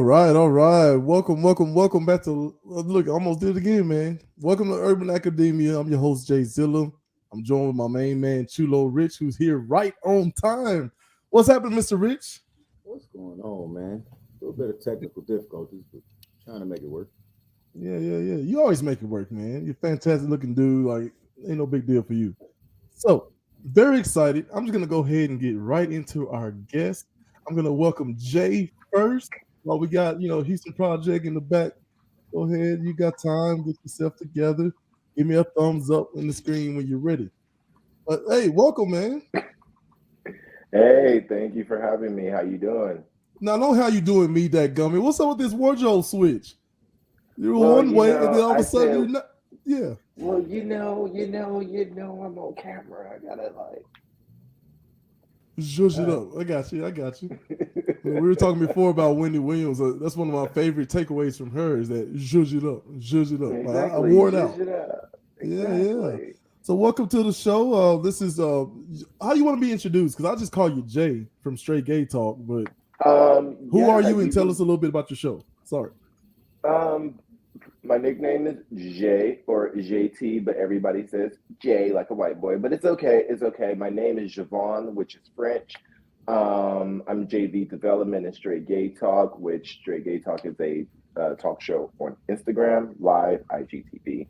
all right. Welcome back to look. I almost did it again, man. Welcome to Urban Academia. I'm your host Jay Zilla. I'm joined with my main man Chulo Rich, who's here right on time. What's happening, Mr. Rich? What's going on, man? A little bit of technical difficulties, but trying to make it work. Yeah. You always make it work, man. You're a fantastic looking dude. Like, ain't no big deal for you. So, very excited. I'm just gonna go ahead and get right into our guest. I'm gonna welcome Jay first. While we got Houston Project in the back. Go ahead. You got time. Get yourself together. Give me a thumbs up in the screen when you're ready. But hey, welcome, man. Hey, thank you for having me. How you doing? Now, I know how you doing, me that gummy. What's up with this wardrobe switch? You were Well, one way, and then all of a sudden you're not. Yeah. well, I'm on camera. I gotta Zhuzh it up. I got you. We were talking before about Wendy Williams. That's one of my favorite takeaways from her is that zhuzh it up, zhuzh it up. exactly. I wore it out. Zhuzh it up. Yeah. Exactly. So welcome to the show. This is how you want to be introduced? Because I just call you Jay from Straight Gay Talk. But who are Yeah, you? And tell us a little bit about your show. Sorry. Um, my nickname is Jay or JT, but everybody says Jay like a white boy. But it's okay. It's okay. My name is Javon, which is French. I'm JV Development and Straight Gay Talk, which Straight Gay Talk is a talk show on Instagram, live, IGTV.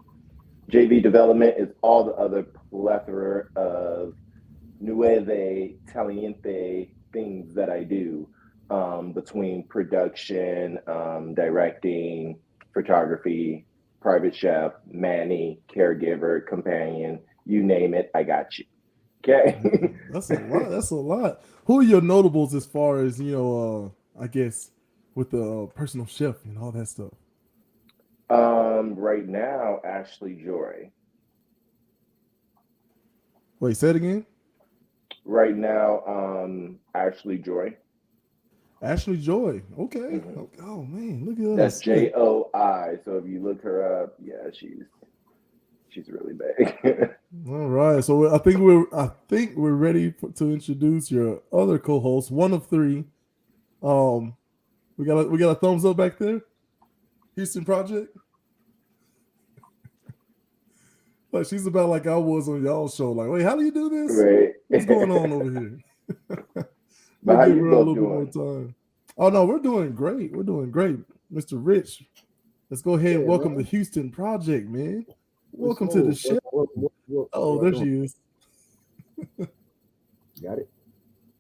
JV Development is all the other plethora of nueve, caliente things that I do between production, directing, photography, private chef, nanny, caregiver, companion, you name it, I got you. Okay. That's a lot. That's a lot. Who are your notables as far as I guess with the personal chef and all that stuff? Right now, Ashley Joy. Wait, say it again. Right now, Ashley Joy. Ashley Joy. Okay. hmm Oh man, look at That's us. JOI. So if you look her up, yeah, she's really big. All right. So I think we're ready to introduce your other co-host, one of three. Um, we got a thumbs up back there. Houston Project. Like she's about like I was on y'all show. Like, wait, how do you do this? Right. What's going on over here? But We'll how give you her a both little bit more doing? time. Oh no, we're doing great. We're doing great, Mr. Rich. Let's go ahead and Yeah, welcome the man. Houston Project, man. We Welcome to the smooth. show. What Oh, y'all there doing? she is. Got it?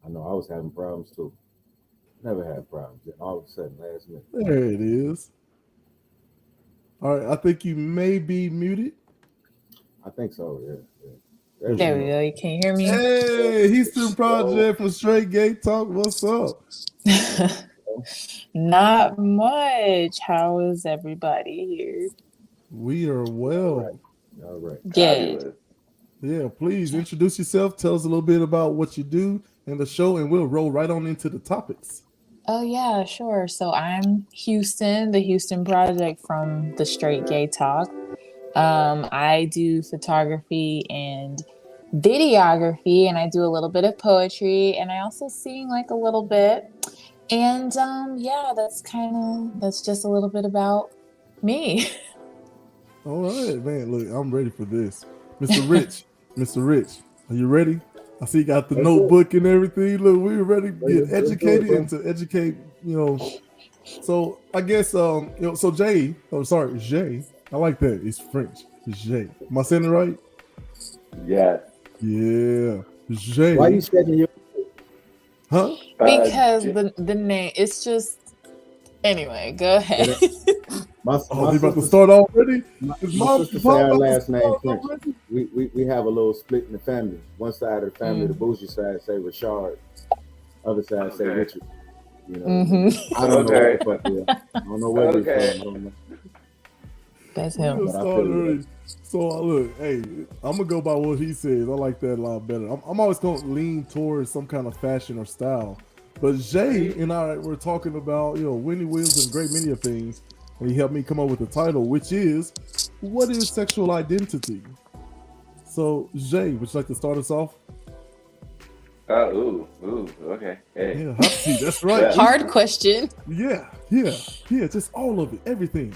I know I was having problems too. Never had problems. Then all of a sudden, last minute. There it is. All right, I think you may be muted. I think so. Yeah. There There we she There is. we go. go. You can hear me? Hey, Houston So, Project from Straight Gay Talk. What's up? Not much. How is everybody here? We are all right. well. All right. Good. Fabulous. Yeah, please introduce yourself. Tell us a little bit about what you do in the show, and we'll roll right on into the topics. Oh, yeah, sure. So I'm Houston, the Houston Project from the Straight Gay Talk. I do photography and videography, and I do a little bit of poetry, and I also sing like a little bit. And yeah, that's just a little bit about me. All right, man. Look, I'm ready for this. Mr. Rich, Mr. Rich, are you ready? I see you got the Let's do it. notebook and everything. Look, we're ready to get Let's do it, educated bro. and to educate, So I guess so Jay, oh sorry, Jay. I like that. It's French. It's Jay. Am I saying it right? Yes. Yeah. Why Jay. you setting your Huh? Because J- the name, it's just, anyway, go ahead. it? My Oh, my they about to sister start already? Is my mom sister and say pop our about to last name start French. already? We have a little split in the family. One side of the family, the Mm. bougie side, say Richard. Other side say Okay. Richard. You know. Hmm. I don't know what Okay. the fuck we are. I don't know where we from. Okay. I don't know. That's We're him. gonna But I start feel you. early. So look, hey, I'm gonna go by what he says. I like that a lot better. I'm always gonna lean towards some kind of fashion or style. But Jay Right. and I were talking about Winnie Williams and a great many of things, and he helped me come up with the title, which is "What is Sexual Identity?" So Jay, would you like to start us off? Ooh. Okay. Hey. Yeah, hot seat. That's right. Well, Hard question. Yeah, Yeah, just all of it, everything.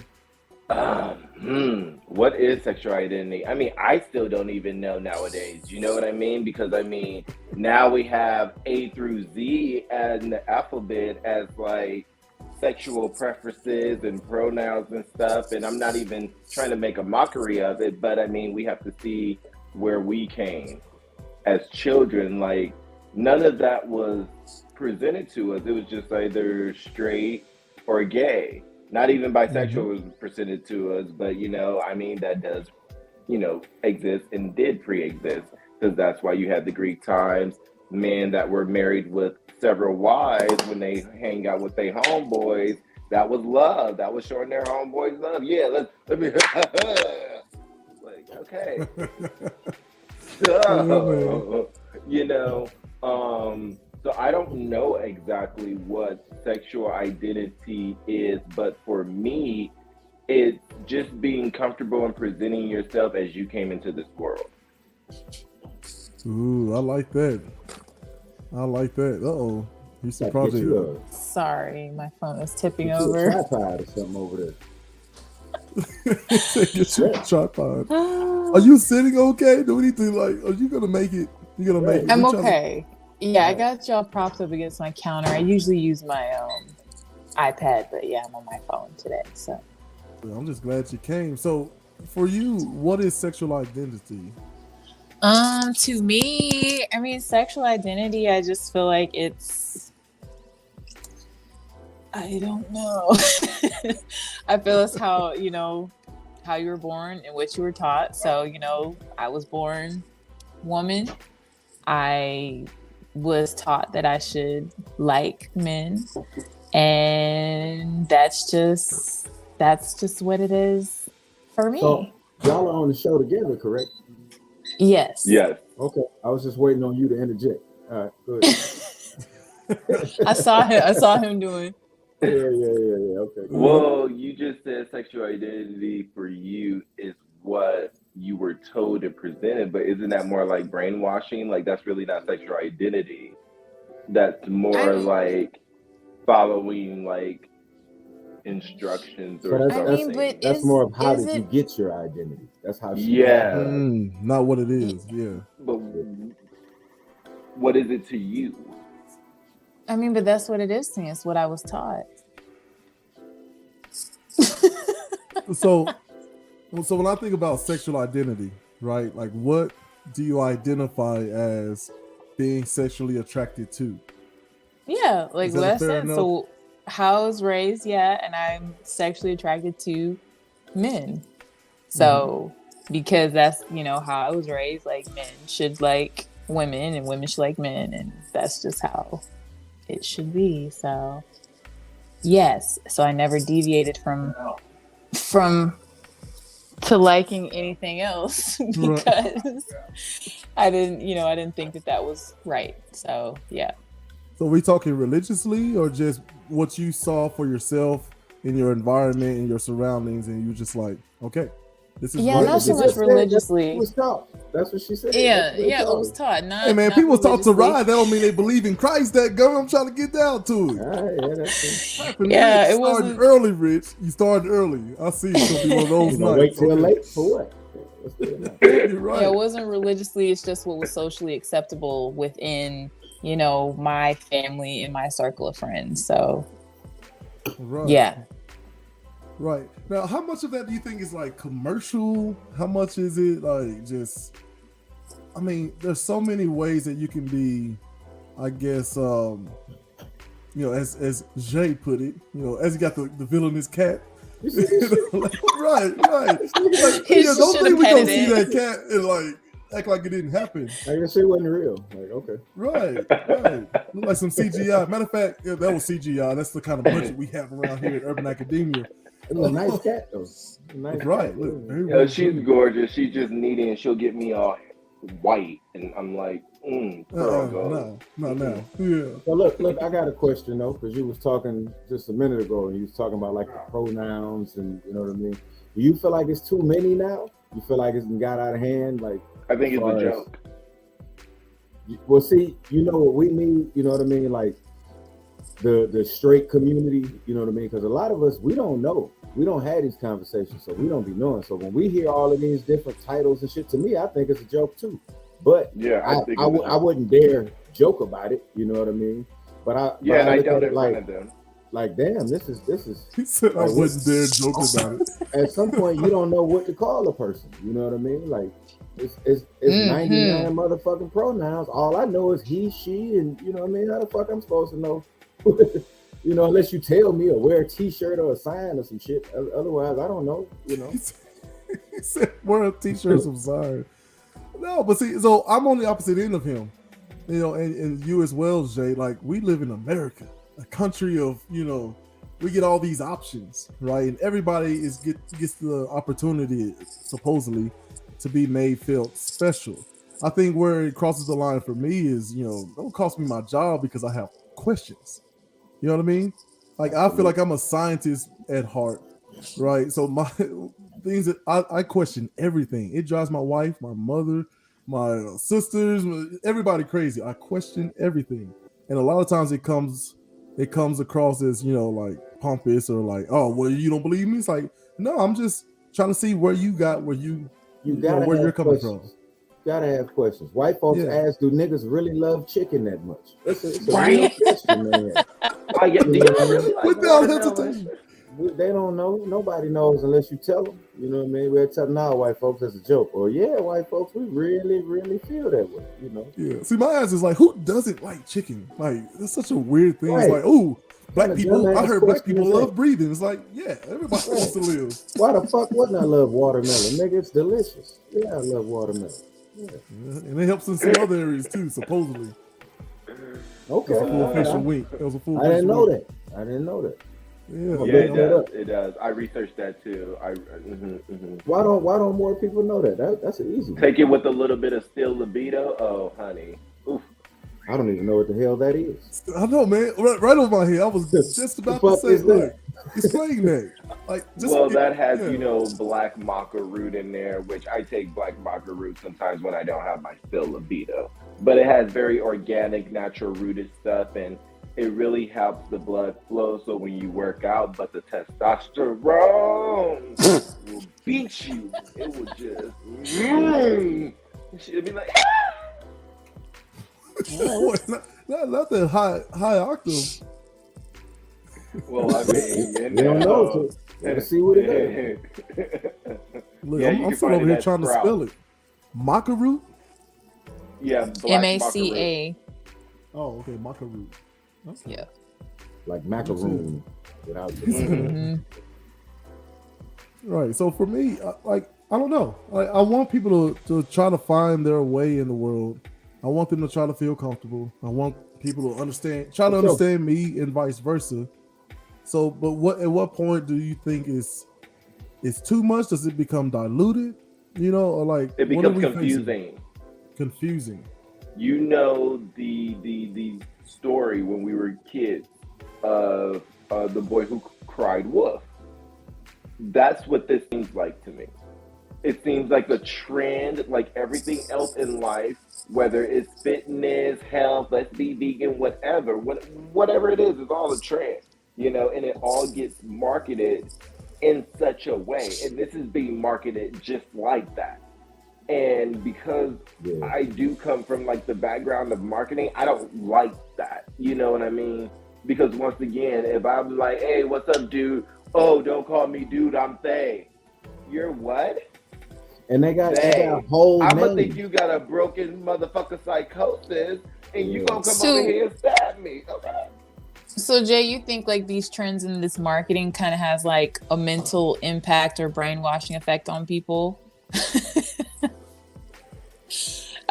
What is sexual identity? I mean, I still don't even know nowadays. You know what I mean? Because I mean, now we have A through Z and the alphabet as like sexual preferences and pronouns and stuff. And I'm not even trying to make a mockery of it, but I mean, we have to see where we came as children. Like, none of that was presented to us. It was just either straight or gay. Not even Mm-hmm. bisexual was presented to us, but I mean, that does, exist and did pre-exist, because that's why you had the Greek times, men that were married with several wives when they hang out with their homeboys. That was love. That was showing their homeboys love. Yeah, let me like, okay. Yeah, man. So, you know, so I don't know exactly what sexual identity is, but for me, it's just being comfortable and presenting yourself as you came into this world. Ooh, I like that. I like that. Uh-oh. He's the Like get project. you Sorry, my phone is tipping a over. tripod or something over there. Get your tripod. Are you sitting okay? Do we need to are you gonna make it? You gonna make it? I'm We tryna- okay. Yeah, I Right. got y'all propped up against my counter. I usually use my iPad, but yeah, I'm on my phone today. So I'm just glad you came. So, for you, what is sexual identity? to me, I mean, sexual identity, I just feel like I don't know. I feel it's how you were born and what you were taught. So, I was born woman. I was taught that I should like men, and that's just what it is for me. So y'all are on the show together, correct? Yes. Yes. Okay. I was just waiting on you to interject. All right, good. I saw him doing. Yeah. Okay. Well, you just said sexual identity for you is what you were told and presented, but isn't that more like brainwashing? Like, that's really not sexual identity. That's more like following like instructions So or that's something. more of how did you get your identity? That's how she Yeah. Not what it is. Yeah. But what is it to you? I mean, but that's what it is to me. It's what I was taught. So when I think about sexual identity, right? Like, what do you identify as being sexually attracted to? Yeah, like Is that what I fair said. enough? So how I was raised, yeah, and I'm sexually attracted to men. So because that's how I was raised, like men should like women and women should like men, and that's just how it should be. So yes, so I never deviated from to liking anything else because I didn't think that was right. So yeah. So we talking religiously or just what you saw for yourself in your environment and your surroundings, and you just like, okay, this is right. Not so much religiously. It was taught. That's what she said. Yeah, it was taught. Not, hey man, not people taught to ride. That don't mean they religiously. believe in Christ. That girl, I'm trying to get down to it. Yeah, It started wasn't early, Rich. You started early. I see. It's gonna be one of those nights. Wait till late for what? You're right. Yeah, it wasn't religiously. It's just what was socially acceptable within, my family and my circle of friends. So, Right. yeah. Right. Now, how much of that do you think is like commercial? How much is it like just, I mean, there's so many ways that you can be, I guess, as Jay put it, as he got the villainous cat. right. Like, don't think we gonna see that cat and like act like it didn't happen. I guess it wasn't real. Like, okay. Right. Look like some CGI. Matter of fact, that was CGI. That's the kind of budget we have around here at Urban Academia. It was a nice cat though. Nice right. Cat. Look, She's gorgeous. She's just needy, and she'll get me all white, and I'm like, no. Yeah. So look, I got a question though, because you was talking just a minute ago, and you was talking about like the pronouns, and you know what I mean. Do you feel like it's too many now? You feel like it's got out of hand? Like, I think it's a joke. Well, see, you know what we need. You know what I mean? Like, the straight community, you know what I mean? Because a lot of us, we don't know. We don't have these conversations, so we don't be knowing. So when we hear all of these different titles and shit, to me, I think it's a joke too. But Yeah, I think I wouldn't dare joke about it. You know what I mean? But I and I look don't at it in front of them. like, damn, this is. He said I like, wouldn't dare joke about it. At some point, you don't know what to call a person. You know what I mean? Like it's 99 motherfucking pronouns. All I know is he, she, and you know what I mean. How the fuck I'm supposed to know? You know, unless you tell me or wear a T-shirt or a sign or some shit. Otherwise, I don't know. You know. He said wear a T-shirt, some sign. No, but see, so I'm on the opposite end of him. You know, and you as well, Jay. Like, we live in America, a country of, you know, we get all these options, right? And everybody gets the opportunity, supposedly, to be made felt special. I think where it crosses the line for me is, you know, don't cost me my job because I have questions. You know what I mean? Like, I feel like I'm a scientist at heart, right? So my things that I question everything. It drives my wife, my mother, my sisters, everybody crazy. I question everything, and a lot of times it comes across as, you know, like pompous or like, oh, well, you don't believe me. It's like, no, I'm just trying to see where you got where you know, where you're coming questions. from. Gotta have questions. White folks Yeah. ask, do niggas really love chicken that much? It's a Right. real question, man. Oh, yeah, do y'all really like Without watermelon? hesitation. They don't know. Nobody knows unless you tell them. You know what I mean? We're telling now white folks as a joke. Or yeah, white folks, we really, really feel that way. You know? Yeah. See, my answer is like, who doesn't like chicken? Like, it's such a weird thing. Right. It's like, oh, black What a people. I dumbass heard black question people is love that? breathing. It's like, yeah, everybody wants to live. Why the fuck wouldn't I love watermelon? Nigga, it's delicious. Yeah, I love watermelon. Yeah. Yeah, and it helps in some other areas too, supposedly. Okay. It was a full facial wink. It was a full I didn't facial know wink. that. I didn't know that. Yeah, Yeah, it does. It does. I researched that too. Why don't more people know that? That's an easy one. Take it with a little bit of still libido. Oh, honey. Oof. I don't even know what the hell that is. I know, man. Right over my head. I was just about to fuck say, is that? look, explain that. Like, just Well, that has, yeah. you know, black maca root in there, which I take black maca root sometimes when I don't have my still libido. But it has very organic, natural rooted stuff, and it really helps the blood flow. So when you work out, but the testosterone will beat you. It will just, it'll be like, Wait, not that high octave. well, I mean, You don't know. So gotta see what it is. Look, Yeah, you I'm can still find over it here at trying to Sprouts. spell it. Maca root? Yeah, black maca root. MACA. Oh, okay, maca root. Okay. Yeah. Like macaroon without the Mhm. Right. So for me, I don't know. I want people to try to find their way in the world. I want them to try to feel comfortable. I want people to try to understand me and vice versa. So, but at what point do you think it's too much? Does it become diluted? You know, or like It what are becomes we confusing. facing? Confusing. You know the story when we were kids of the boy who cried wolf. That's what this seems like to me. It seems like a trend, like everything else in life, whether it's fitness, health, let's be vegan, whatever it is all a trend, you know, and it all gets marketed in such a way. And this is being marketed just like that. And because I do come from like the background of marketing, I don't like that. You know what I mean? Because once again, if I'm like, hey, what's up, dude? Oh, don't call me dude, I'm Thay. You're what? And they got a whole I'm gonna name. think you got a broken motherfucker psychosis and you gonna come So- over here and stab me. Okay. So Jay, you think like these trends in this marketing kind of has like a mental impact or brainwashing effect on people?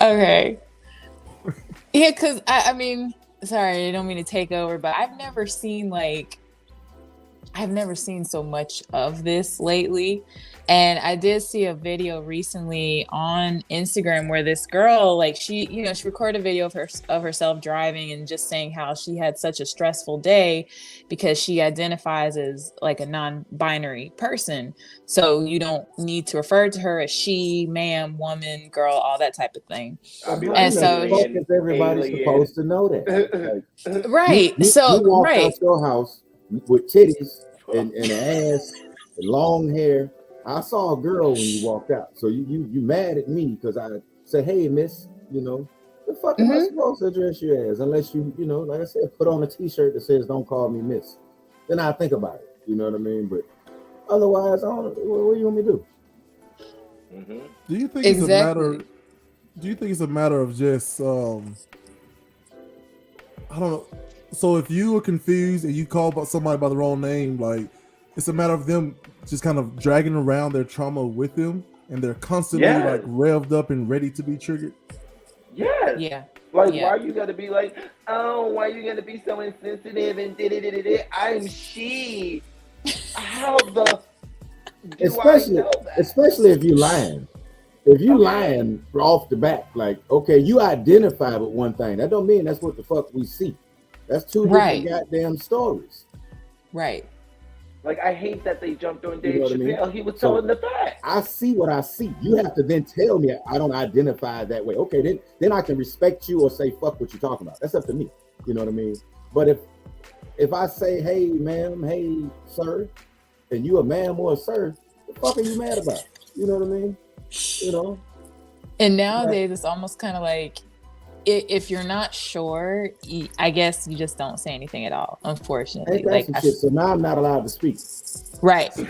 Okay. Yeah, because I mean, sorry, I don't mean to take over, but I've never seen like, I've never seen so much of this lately. And I did see a video recently on Instagram where this girl, like she recorded a video of herself driving and just saying how she had such a stressful day because she identifies as like a non-binary person. So you don't need to refer to her as she, ma'am, woman, girl, all that type of thing. I'll be How like, And in the so fuck alien, is everybody alien. supposed to know that? Like, right. you So walked right. out your house with titties and an ass and long hair. I saw a girl when you walked out. So you mad at me because I said, hey, miss, you know, the fuck am I supposed to address you as? Unless you know, like I said, put on a t-shirt that says don't call me miss. Then I think about it. You know what I mean? But otherwise, I don't, what do you want me to do? Do you think Exactly. it's a matter? Do you think it's a matter of just I don't know. So if you were confused and you call somebody by the wrong name, like it's a matter of them just kind of dragging around their trauma with them, and they're constantly like revved up and ready to be triggered. Yes. Yeah. Like, Yeah. why you gotta be like, oh, why you gotta be so insensitive and da-da-da-da-da? I'm she. How the do I know that? Especially if you lying. If you lying off the bat, like, okay, you identify with one thing. That don't mean that's what the fuck we see. That's two different goddamn stories. Right. Like, I hate that they jumped on Dave You know what I Chappelle. mean? He was telling the facts. I see what I see. You have to then tell me I don't identify that way. Okay, then I can respect you or say fuck what you're talking about. That's up to me. You know what I mean? But if I say, hey ma'am, hey sir, and you a ma'am or a sir, what the fuck are you mad about? You know what I mean? You know. And nowadays it's almost kind of like if you're not sure, I guess you just don't say anything at all, unfortunately. Ain't that like some shit? So now I'm not allowed to speak. Right. Like,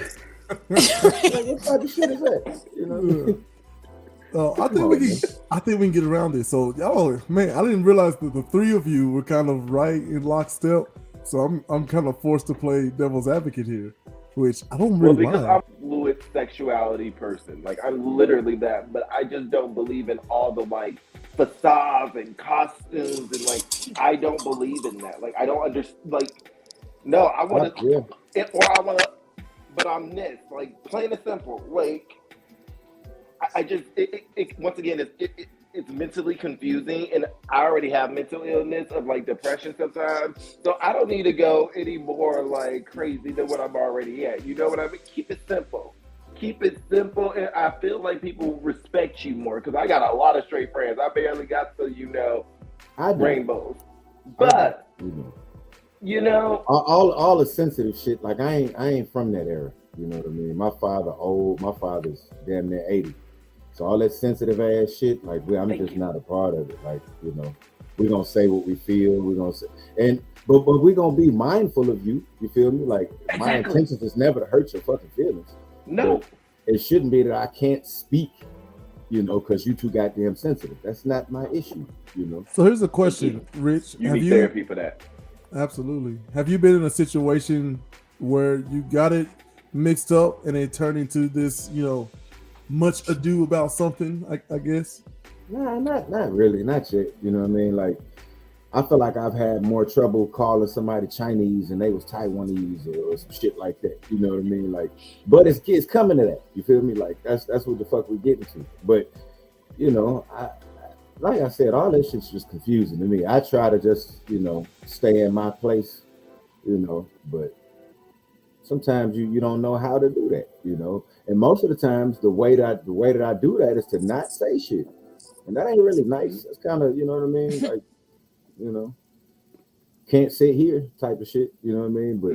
what type of shit is that? You know what I mean? I think we can get around this. So, oh man, I didn't realize that the three of you were kind of right in lockstep. So I'm kind of forced to play devil's advocate here, which I don't really because mind. I'm a fluid sexuality person. Like, I'm literally that, but I just don't believe in all the like facades and costumes and like I don't believe in that. Like, I don't understand. Like, no, I want to, or I want to, but I'm this. Like, plain and simple. Like, I just once again it's mentally confusing, and I already have mental illness of like depression sometimes, so I don't need to go any more like crazy than what I'm already at. You know what I mean? Keep it simple. Keep it simple, and I feel like people respect you more because I got a lot of straight friends. I barely got the rainbows, but you know all the sensitive shit. Like I ain't from that era. You know what I mean? My father's damn near 80. So all that sensitive ass shit, like I'm just not a part of it. Like, you know, we're gonna say what we feel, we're gonna say but we're gonna be mindful of you. You feel me? Like my intentions is never to hurt your fucking feelings. No. But it shouldn't be that I can't speak, you know, because you too goddamn sensitive. That's not my issue, you know. So here's a question, Rich. You need therapy for that. Absolutely. Have you been in a situation where you got it mixed up and it turned into this, you know, much ado about something, I guess? Nah, not really, not yet. You know what I mean? Like, I feel like I've had more trouble calling somebody Chinese and they was Taiwanese or some shit like that. You know what I mean? Like, but it's coming to that. You feel me? Like that's what the fuck we getting to. But you know, like I said, all that shit's just confusing to me. I try to just, you know, stay in my place, you know, but sometimes you don't know how to do that, you know. And most of the times the way that I do that is to not say shit. And that ain't really nice. It's kind of, you know what I mean? Like, you know, can't sit here type of shit, you know what I mean? But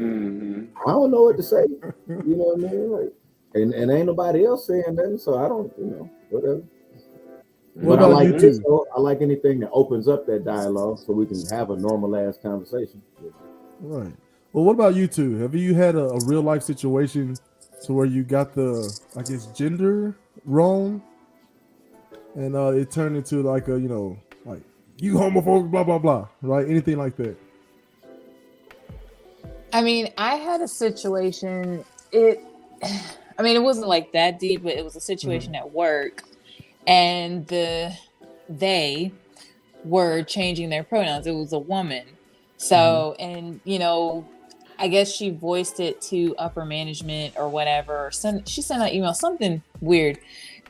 I don't know what to say, you know what I mean? Like, and ain't nobody else saying nothing, so I don't, you know, whatever. What but about I like you two? I like anything that opens up that dialogue so we can have a normal ass conversation. Right. Well, what about you two? Have you had a real life situation to where you got the, I guess, gender wrong, and it turned into like a, you know, like you homophobic, blah blah blah, right? Anything like that? I mean, I had a situation. I mean, it wasn't like that deep, but it was a situation at work, and they were changing their pronouns. It was a woman. So, and you know, I guess she voiced it to upper management or whatever. She sent an email, something weird.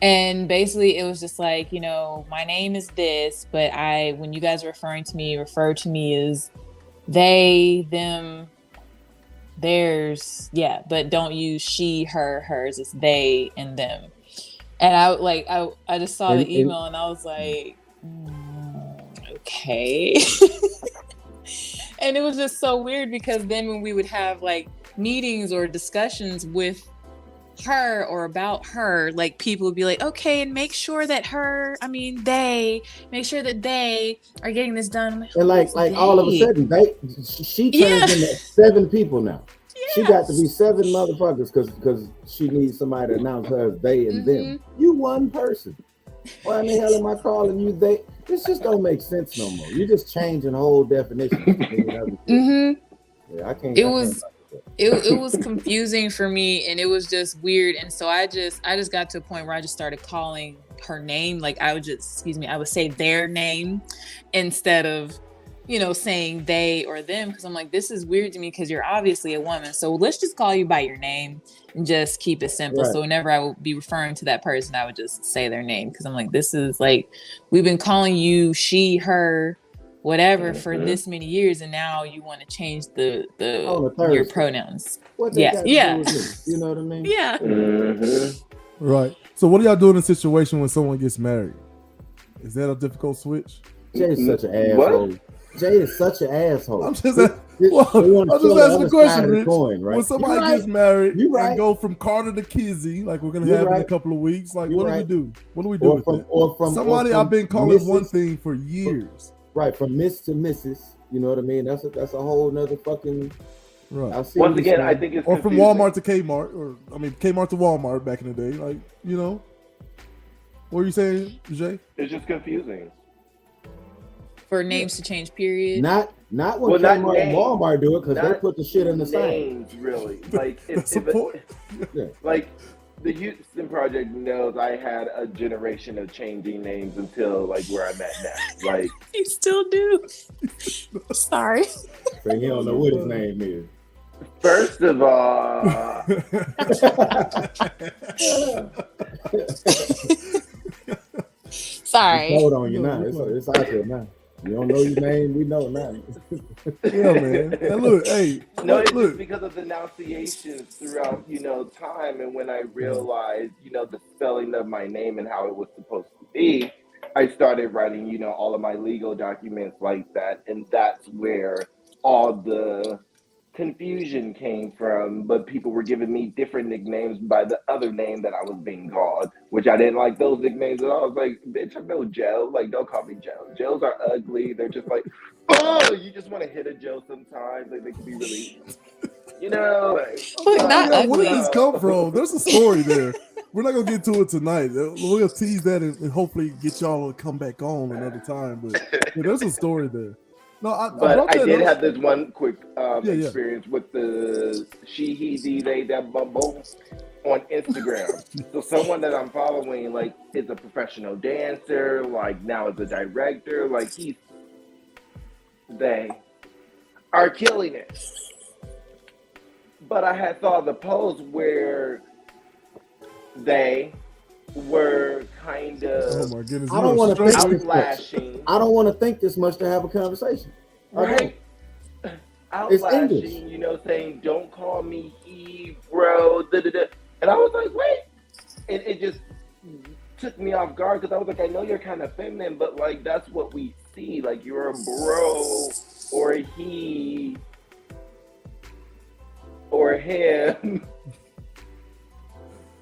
And basically it was just like, my name is this, but when you guys are referring to me, refer to me as they, them, theirs. Yeah, but don't use she, her, hers. It's they and them. And I just saw the email and I was like, okay. And it was just so weird because then when we would have like meetings or discussions with her or about her, like people would be like, okay, and make sure that they make sure that they are getting this done. And like all of a sudden, she turns into 7 people now. Yeah. She got to be 7 motherfuckers because she needs somebody to announce her as they and them. You one person. Why in the hell am I calling you they? This just don't make sense no more. You just changing the whole definition. Yeah, I can't. It was confusing for me, and it was just weird. And so I just got to a point where I just started calling her name. Like I would say their name instead of, saying they or them, because I'm like, this is weird to me because you're obviously a woman. So let's just call you by your name and just keep it simple. Right. So whenever I would be referring to that person, I would just say their name because I'm like, this is like, we've been calling you she, her, whatever for this many years, and now you want to change your pronouns. Yeah. You know what I mean? Yeah. Mm-hmm. Right. So what do y'all do in a situation when someone gets married? Is that a difficult switch? Jay's such an asshole. What? Jay is such an asshole. I'm just asking the question, Rich. Coin, right? When somebody gets married and go from Carter to Kizzy, like we're gonna have in a couple of weeks, like what do we do? What do we do with that? Somebody I've been calling Mrs. one thing for years. Right, from Miss to Mrs. You know what I mean? That's a whole nother fucking. Right. Once again, I think it's or confusing. From Walmart to Kmart, Kmart to Walmart back in the day, like What are you saying, Jay? It's just confusing. For names to change, period. Not when Kmart and Walmart do it because they put the shit in the names, same. Really. Like like the Houston Project knows I had a generation of changing names until like where I'm at now. Like you still do. Sorry. So he don't know what his name is. First of all, sorry. Hold on, you now. It's out there now. You don't know your name, we know now. Yeah, man. And look, it's just because of the denunciations throughout, time, and when I realized, the spelling of my name and how it was supposed to be, I started writing, all of my legal documents like that, and that's where all the confusion came from. But people were giving me different nicknames by the other name that I was being called, which I didn't like those nicknames at all. I was like, bitch, I'm no Joe. Like, don't call me Joe. Joes are ugly. They're just like, oh, you just want to hit a Joe sometimes. Like, they can be really, like, where did this come from? There's a story there. We're not gonna get to it tonight. We'll tease that and hopefully get y'all to come back on another time. But there's a story there. No, I did have this one quick experience with the she, he, they, that, bumbo on Instagram. So someone that I'm following, like, is a professional dancer, like now is a director, like they are killing it. But I had saw the post where they were kind of I don't want to think outlashing. I don't want to think this much to have a conversation. Right? Outlashing, saying, don't call me he, bro, da-da-da. And I was like, wait. And it just took me off guard because I was like, I know you're kind of feminine, but like that's what we see. Like you're a bro or a he or him.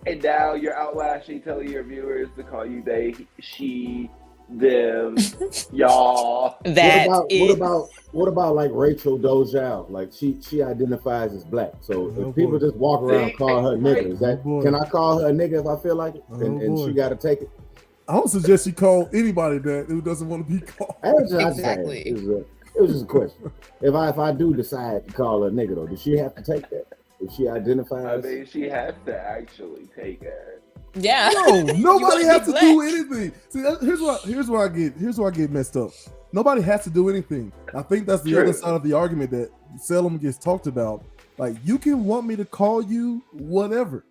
And now you're outlashing, telling your viewers to call you they, she, them, y'all. What about like Rachel Dozal? Like she identifies as black. So if people just walk around and call her nigga, can I call her a nigga if I feel like it? And she got to take it. I don't suggest you call anybody that who doesn't want to be called. Exactly. It was just a question. If I do decide to call her a nigga though, does she have to take that? If she identifies, I mean, she has to actually take it. Yeah. No, nobody has to do anything. See, here's where I get messed up. Nobody has to do anything. I think that's the other side of the argument that seldom gets talked about. Like you can want me to call you whatever,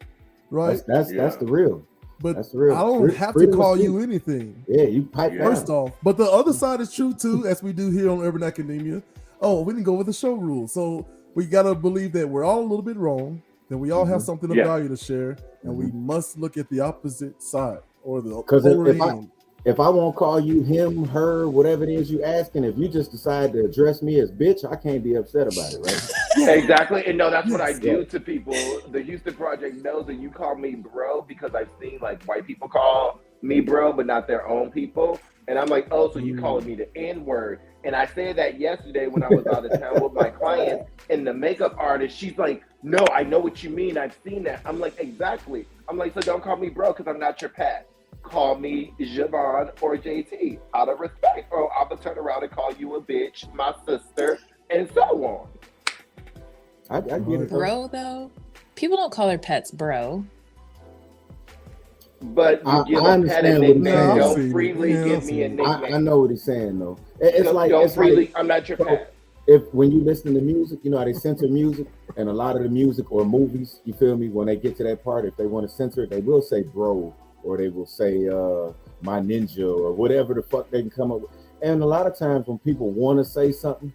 right? That's the real. But that's the real. I don't have to call you anything. Yeah, you pipe first off. But the other side is true too, as we do here on Urban Academia. Oh, we didn't go with the show rules. So we gotta believe that we're all a little bit wrong, that we all have something of value to share, and we must look at the opposite side or the polar end. If I won't call you him, her, whatever it is you asking, if you just decide to address me as bitch, I can't be upset about it, right? Exactly. And no, that's what I do to people. The Houston Project knows that you call me bro because I've seen like white people call me bro, but not their own people. And I'm like, oh, so you calling me the N-word. And I said that yesterday when I was out of town with my client, and the makeup artist, she's like, no, I know what you mean. I've seen that. I'm like, exactly. I'm like, so don't call me bro because I'm not your pet. Call me Javon or JT out of respect, or I'm gonna turn around and call you a bitch, my sister, and so on. I get it. Bro, though, people don't call their pets bro. But you give a pet a nickname. Don't freely give me a nickname. I know what he's saying though. It's like don't freely. I'm not your pet. If when you listen to music, you know how they censor music, and a lot of the music or movies, you feel me? When they get to that part, if they want to censor it, they will say bro. Or they will say my ninja or whatever the fuck they can come up with. And a lot of times when people want to say something,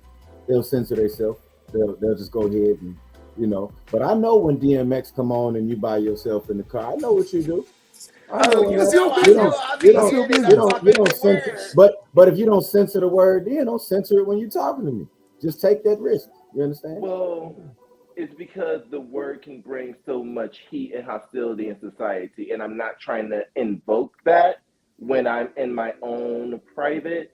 they'll censor themselves. They'll just go ahead and, you know. But I know when DMX come on and you by yourself in the car, I know what you do. I know you don't censor. But if you don't censor the word, then don't censor it when you're talking to me. Just take that risk. You understand? Well, it's because the word can bring so much heat and hostility in society, and I'm not trying to invoke that when I'm in my own private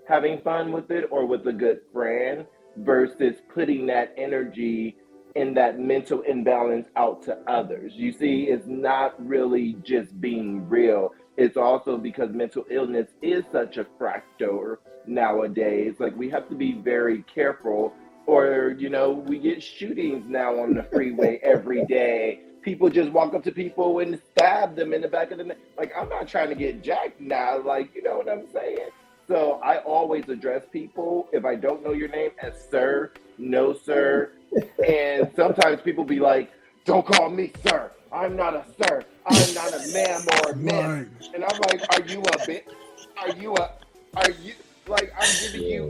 having fun with it or with a good friend versus putting that energy and that mental imbalance out to others. You see, it's not really just being real. It's also because mental illness is such a factor nowadays. Like, we have to be very careful. Or, you know, we get shootings now on the freeway every day. People just walk up to people and stab them in the back of the neck. Like, I'm not trying to get jacked now. Like, you know what I'm saying? So I always address people, if I don't know your name, as sir, no sir. And sometimes people be like, don't call me sir. I'm not a sir. I'm not a ma'am or a miss. And I'm like, are you a bitch? Like,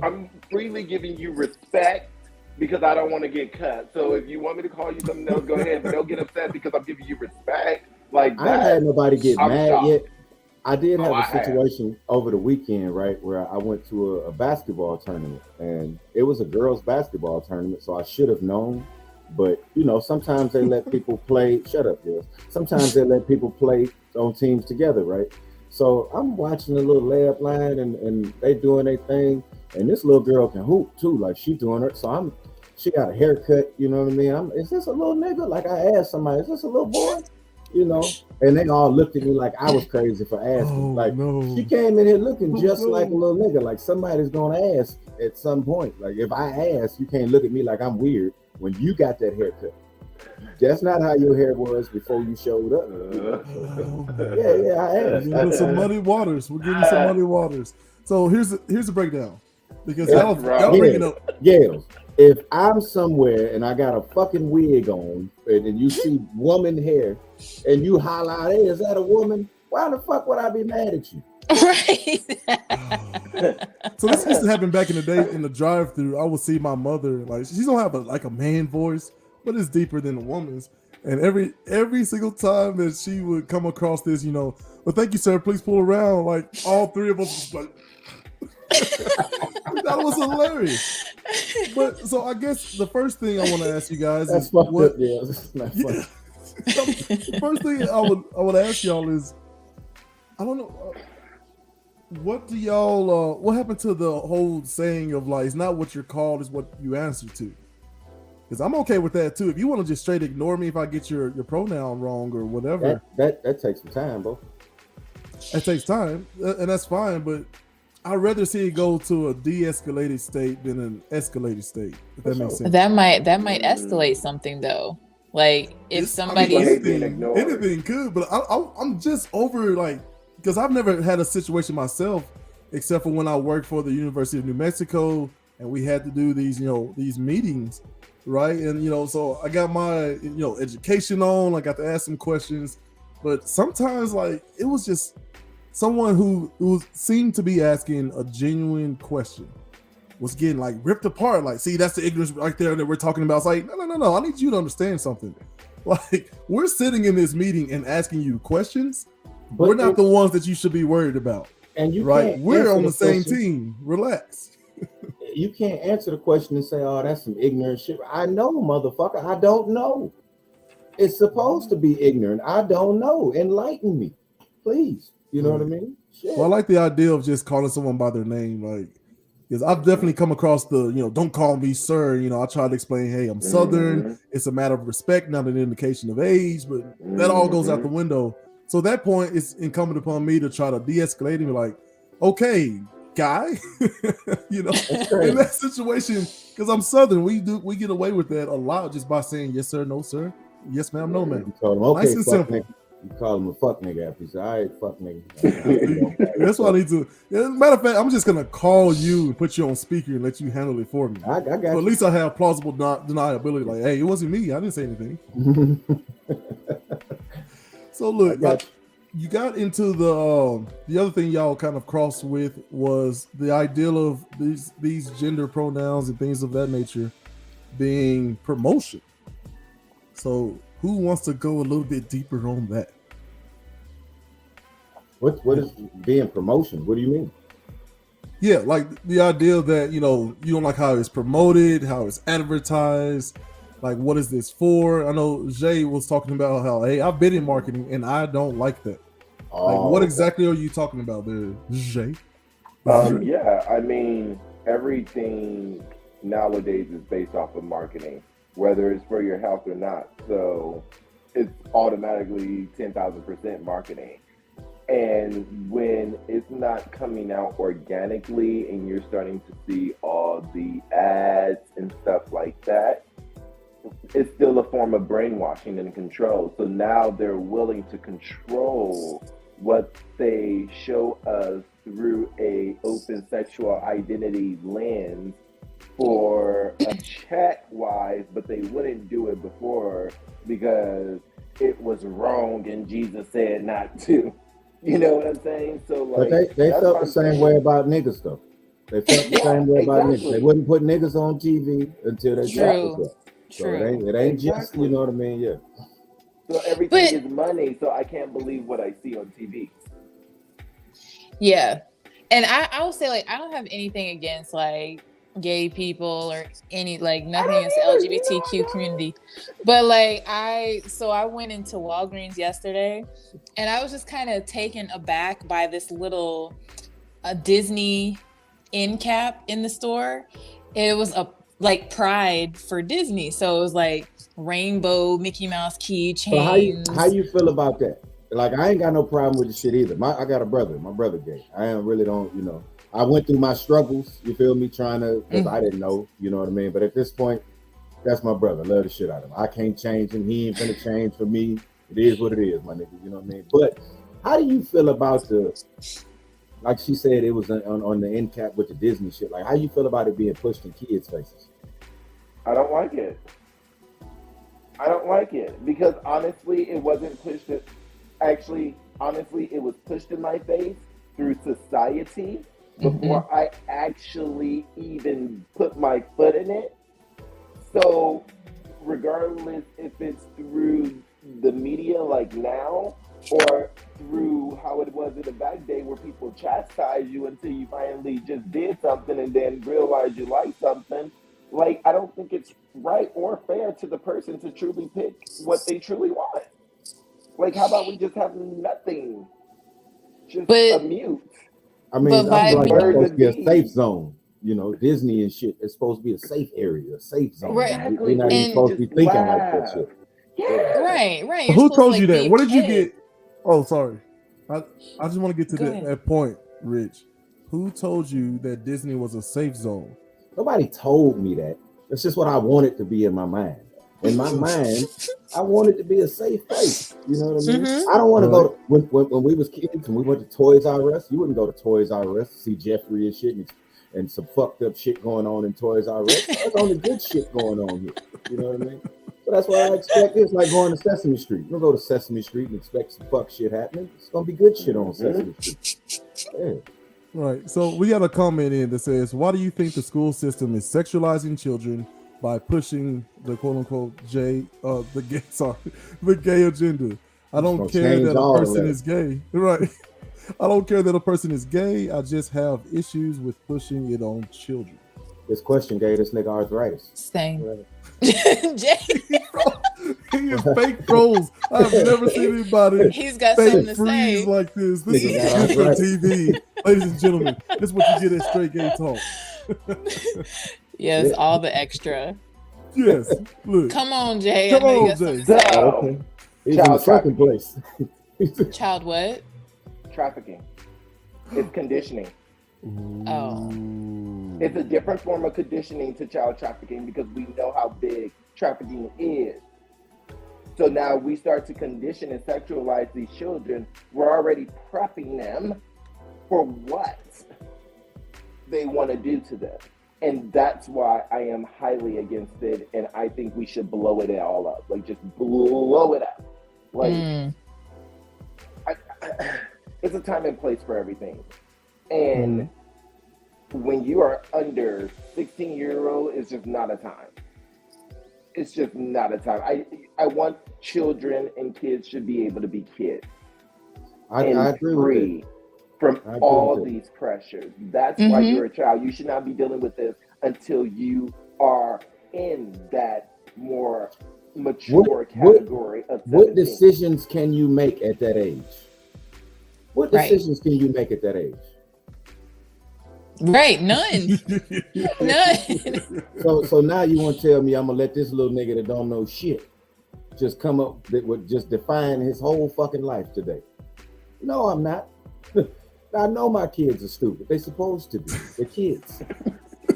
I'm freely giving you respect. Because I don't want to get cut. So if you want me to call you something else, go ahead. But don't get upset because I'm giving you respect. Like that. I ain't had nobody get mad shocked. yet. I did have a situation over the weekend, right, where I went to a basketball tournament. And it was a girls' basketball tournament, so I should have known. But, you know, sometimes they let people play. Shut up, girls. Sometimes they let people play on teams together, right? So I'm watching the little layup line and they doing their thing. And this little girl can hoop too, like she doing her. So she got a haircut, you know what I mean? Is this a little nigga? Like I asked somebody, is this a little boy? You know? And they all looked at me like I was crazy for asking. She came in here looking just like a little nigga. Like somebody's gonna ask at some point. Like if I ask, you can't look at me like I'm weird when you got that haircut. That's not how your hair was before you showed up. Yeah, I asked. We're getting some muddy waters. So here's the breakdown. Because y'all bringing up. Yeah, if I'm somewhere and I got a fucking wig on and you see woman hair and you holler out, hey, is that a woman? Why the fuck would I be mad at you? Right. So this used to happen back in the day in the drive-thru. I would see my mother, like she don't have a man voice, but it's deeper than a woman's. And every single time that she would come across this, you know, well, thank you, sir. Please pull around. Like all three of us was like. That was hilarious. But so I guess the first thing I want to ask you guys is what? Yeah, that's not funny. The first thing I would ask y'all is, I don't know, what do y'all? What happened to the whole saying of like, it's not what you're called, it's what you answer to? Because I'm okay with that too. If you want to just straight ignore me if I get your pronoun wrong or whatever, that takes some time, bro. It takes time, and that's fine. But I'd rather see it go to a de-escalated state than an escalated state. If that makes sense. That might escalate something though. Like if somebody anything could, but I'm just over like because I've never had a situation myself, except for when I worked for the University of New Mexico and we had to do these these meetings. right? And so I got my education on. I got to ask some questions, but sometimes like it was just someone who seemed to be asking a genuine question was getting like ripped apart. Like, see, that's the ignorance right there that we're talking about. It's like, no. I need you to understand something. Like, we're sitting in this meeting and asking you questions. But we're not the ones that you should be worried about. And you right? can't We're on answer the same question. team. Relax. You can't answer the question and say, "Oh, that's some ignorant shit." I know, motherfucker. I don't know. It's supposed to be ignorant. I don't know. Enlighten me, please. You know what I mean? Shit. Well, I like the idea of just calling someone by their name, like, because I've definitely come across the, don't call me sir. I try to explain, hey, I'm Southern. It's a matter of respect, not an indication of age, but that all goes out the window. So at that point, it's incumbent upon me to try to de-escalate and be like, okay, guy, in that situation, because I'm Southern, we get away with that a lot just by saying yes sir, no sir, yes ma'am, no ma'am. You told him, okay, nice and simple. Nigga. You call him a fuck nigga after he said, all right, fuck nigga. That's what I need to. Matter of fact, I'm just gonna call you and put you on speaker and let you handle it for me. I got so at least I have plausible deniability. Like, hey, it wasn't me. I didn't say anything. So look, you got into the other thing y'all kind of crossed with was the ideal of these gender pronouns and things of that nature being promotion. So who wants to go a little bit deeper on that? What is being promotion? What do you mean? Yeah, like the idea that you don't like how it's promoted, how it's advertised. Like, what is this for? I know Jay was talking about how, hey, I've been in marketing and I don't like that. Like, what exactly are you talking about there, Jay? Yeah, I mean, everything nowadays is based off of marketing, whether it's for your health or not. So it's automatically 10,000% marketing. And when it's not coming out organically and you're starting to see all the ads and stuff like that, it's still a form of brainwashing and control. So now they're willing to control what they show us through a open sexual identity lens for a check wise, but they wouldn't do it before because it was wrong and Jesus said not to. You know what I'm saying? So like, but they felt the same way about niggas though. They felt the same way about niggas. They wouldn't put niggas on TV until they got it. So it ain't just, you know what I mean? Yeah. So everything is money. So I can't believe what I see on TV. Yeah. And I will say, like, I don't have anything against like gay people or any, like, nothing against the LGBTQ community. But like I went into Walgreens yesterday and I was just kind of taken aback by this little Disney end cap in the store. It was a pride for Disney. So it was like rainbow Mickey Mouse keychains. So how you feel about that? Like, I ain't got no problem with the shit either. I got a brother. My brother gay. I really don't, I went through my struggles, you feel me, trying to, because I didn't know, you know what I mean? But at this point, that's my brother. Love the shit out of him. I can't change him. He ain't gonna change for me. It is what it is, my nigga. You know what I mean? But how do you feel about like she said, it was on the end cap with the Disney shit. Like, how you feel about it being pushed in kids' faces? I don't like it. I don't like it because honestly, it wasn't pushed. Honestly, it was pushed in my face through society before I actually even put my foot in it. So regardless if it's through the media like now or through how it was in the back day where people chastise you until you finally just did something and then realize you like something, like, I don't think it's right or fair to the person to truly pick what they truly want. Like, how about we just have nothing? Just a mute. I mean, I'm like, it's supposed to be a safe zone. Disney and shit. It's supposed to be a safe area, a safe zone. Right. We're not even supposed to be thinking like that shit. Yeah. Right. Who told you that? What did you get? Oh, sorry. I just want to get to that point, Rich. Who told you that Disney was a safe zone? Nobody told me that. That's just what I wanted to be in my mind. In my mind, I want it to be a safe place. You know what I mean? I don't want to go to, when we was kids and we went to Toys R Us. You wouldn't go to Toys R Us to see Jeffrey and shit and and some fucked up shit going on in Toys R Us. There's only good shit going on here. You know what I mean? So that's why I expect it's like going to Sesame Street. You don't go to Sesame Street and expect some fuck shit happening. It's gonna be good shit on Sesame Street. Yeah. Right. So we got a comment in that says, "Why do you think the school system is sexualizing children by pushing the quote unquote the gay agenda? I don't care that a person is gay. Right. I don't care that a person is gay. I just have issues with pushing it on children." This question gave this nigga arthritis. Same. Right. Jay. He is fake trolls. I've never seen anybody He's got something to freeze say. like this. This is good TV. Ladies and gentlemen, this is what you get at Straight Gay Talk. Yes, all the extra. Yes. Look. Come on, Jay. Come I know you on, got something Jay. to say. Okay. He's in the second place. Child what? Trafficking. It's conditioning. Oh. It's a different form of conditioning to child trafficking because we know how big trafficking is. So now we start to condition and sexualize these children. We're already prepping them for what they want to do to them. And that's why I am highly against it. And I think we should blow it all up. Like, just blow it up. Like, it's a time and place for everything. And when you are under 16-year-old, it's just not a time. It's just not a time. I want children and kids should be able to be kids. I agree free with from all these pressures. That's why you're a child. You should not be dealing with this until you are in that more mature category of 17. What decisions can you make at that age? What decisions can you make at that age? Right, none. None. So now you want to tell me I'm gonna let this little nigga that don't know shit just come up that would just define his whole fucking life today? No, I'm not. I know my kids are stupid. They're supposed to be. They're kids.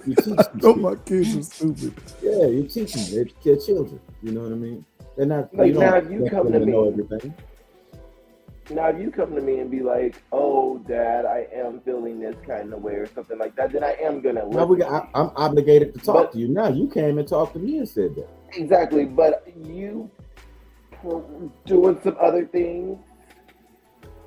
You teach them. No, my kids are stupid. Yeah, you teach them. They're children. You know what I mean? They're not. Like, you now if you come to me, know everything. Now if you come to me and be like, "Oh, Dad, I am feeling this kind of way" or something like that, then I am gonna listen. Now I'm obligated to talk to you. Now you came and talked to me and said that. Exactly, but you doing some other things.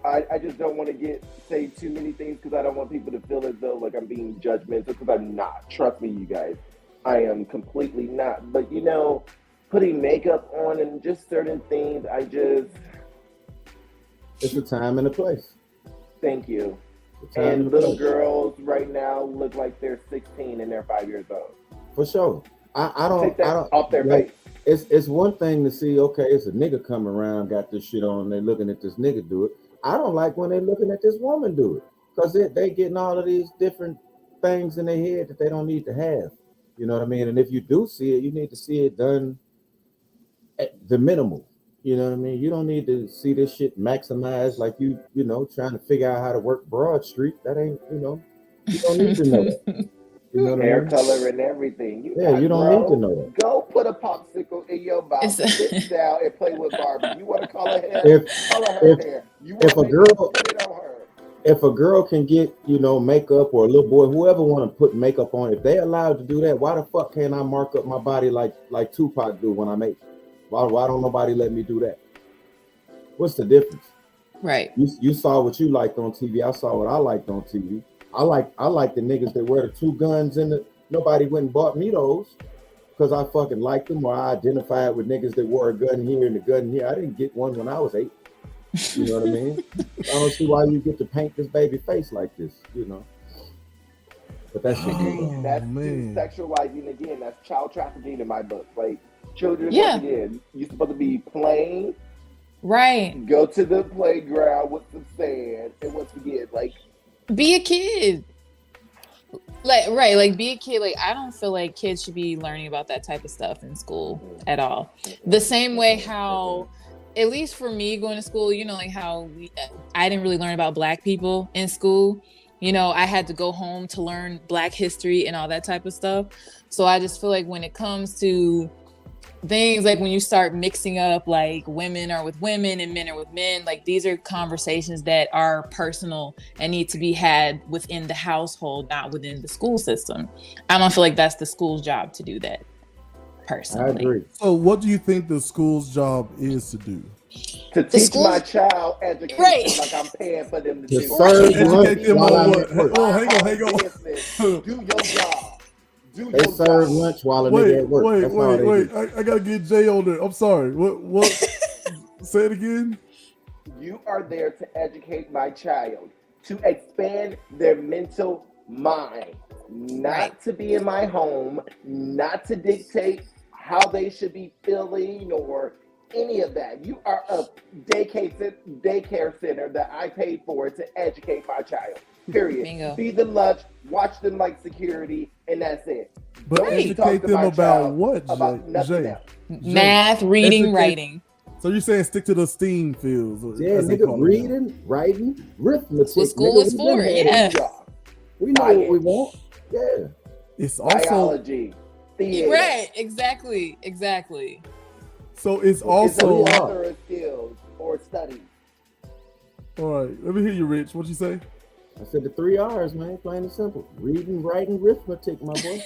I just don't want to say too many things because I don't want people to feel as though like I'm being judgmental, because I'm not. Trust me, you guys, I am completely not. But you know, putting makeup on and just certain things, it's a time and a place. Thank you. And little girls right now look like they're 16 and they're 5 years old. For sure. I don't off their like, face. It's one thing to see, okay, it's a nigga coming around, got this shit on, they looking at this nigga do it. I don't like when they looking at this woman do it, because they getting all of these different things in their head that they don't need to have. You know what I mean? And if you do see it, you need to see it done at the minimal. You know what I mean? You don't need to see this shit maximized like you know, trying to figure out how to work Broad Street. That ain't, you don't need to know that. You know what Hair I mean? color and everything. You don't need to know that. Go put a popsicle in your mouth, sit down, and play with Barbie. You want to color hair? Color her hair. You want put it on her. If a girl can get, makeup, or a little boy, whoever want to put makeup on, if they allowed to do that, why the fuck can't I mark up my body like Tupac do when I make it? Why don't nobody let me do that? What's the difference? Right. You saw what you liked on TV. I saw what I liked on TV. I like the niggas that wear the two guns in the. Nobody went and bought me those because I fucking liked them, or I identified with niggas that wore a gun here and a gun here. I didn't get one when I was 8. You know what I mean? I don't see why you get to paint this baby face like this. But that's just that's sexualizing again. That's child trafficking in my book. Like, children, again, you're supposed to be playing. Right. Go to the playground with some sand, and once again, like, be a kid. Like be a kid. Like, I don't feel like kids should be learning about that type of stuff in school at all. The same way how, at least for me going to school, like how I didn't really learn about Black people in school. I had to go home to learn Black history and all that type of stuff. So I just feel like when it comes to things like when you start mixing up like women are with women and men are with men, like these are conversations that are personal and need to be had within the household, not within the school system. I don't feel like that's the school's job to do that personally. I agree. So what do you think the school's job is to do? To teach my child education Right. like I'm paying for them to To do. serve Educate them while on I'm what? at work. Oh, hang on. Business. Do your job. Do They your serve job. lunch while a nigga at work. That's all they Wait. do. I gotta get Jay on there. I'm sorry. What? Say it again. You are there to educate my child, to expand their mental mind, not to be in my home, not to dictate how they should be feeling or any of that. You are a daycare center that I paid for to educate my child. Period. Bingo. Feed them lunch, watch them like security, and that's it. But Don't educate talk to them my about child what, about nothing Jay? else. Math, reading, Educate- writing. So you're saying stick to the STEAM fields? Yeah, as they nigga, call it. reading, writing, arithmetic. That's what school nigga, is we for, been had yeah. it. We know what we want. Yeah. It's also Biology, theater. Right, exactly. so it's It's also a plethora of skills or studies. all right. Let me hear you, Rich. What'd you say? I said the 3 R's, man, plain and simple. Reading, writing, arithmetic, my boy.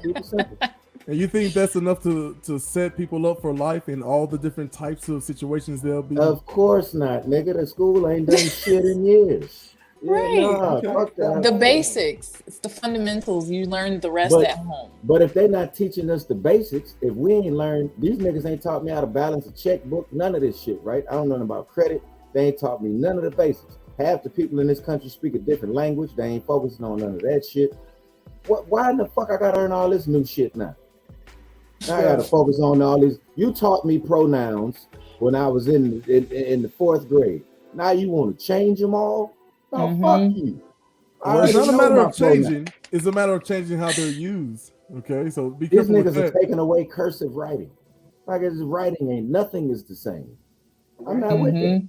Super simple. And you think that's enough to set people up for life in all the different types of situations they'll be? Of course not, nigga. The school ain't done shit in years. Yeah, Right. nah, Okay. fuck that. The basics. It's the fundamentals. You learn the rest But- at home. But if they not teaching us the basics, if we ain't learned, these niggas ain't taught me how to balance a checkbook, none of this shit, right? I don't know nothing about credit. They ain't taught me none of the basics. Half the people in this country speak a different language. They ain't focusing on none of that shit. Why in the fuck I gotta learn all this new shit now? Now I gotta focus on all these. You taught me pronouns when I was in the 4th grade. Now you want to change them all? No, fuck you. I Well, it's already not a know matter my of changing. pronouns. It's a matter of changing how they're used. Okay, so be These careful with niggas are that. taking away cursive writing. Like it's writing ain't nothing is the same. I'm not with that.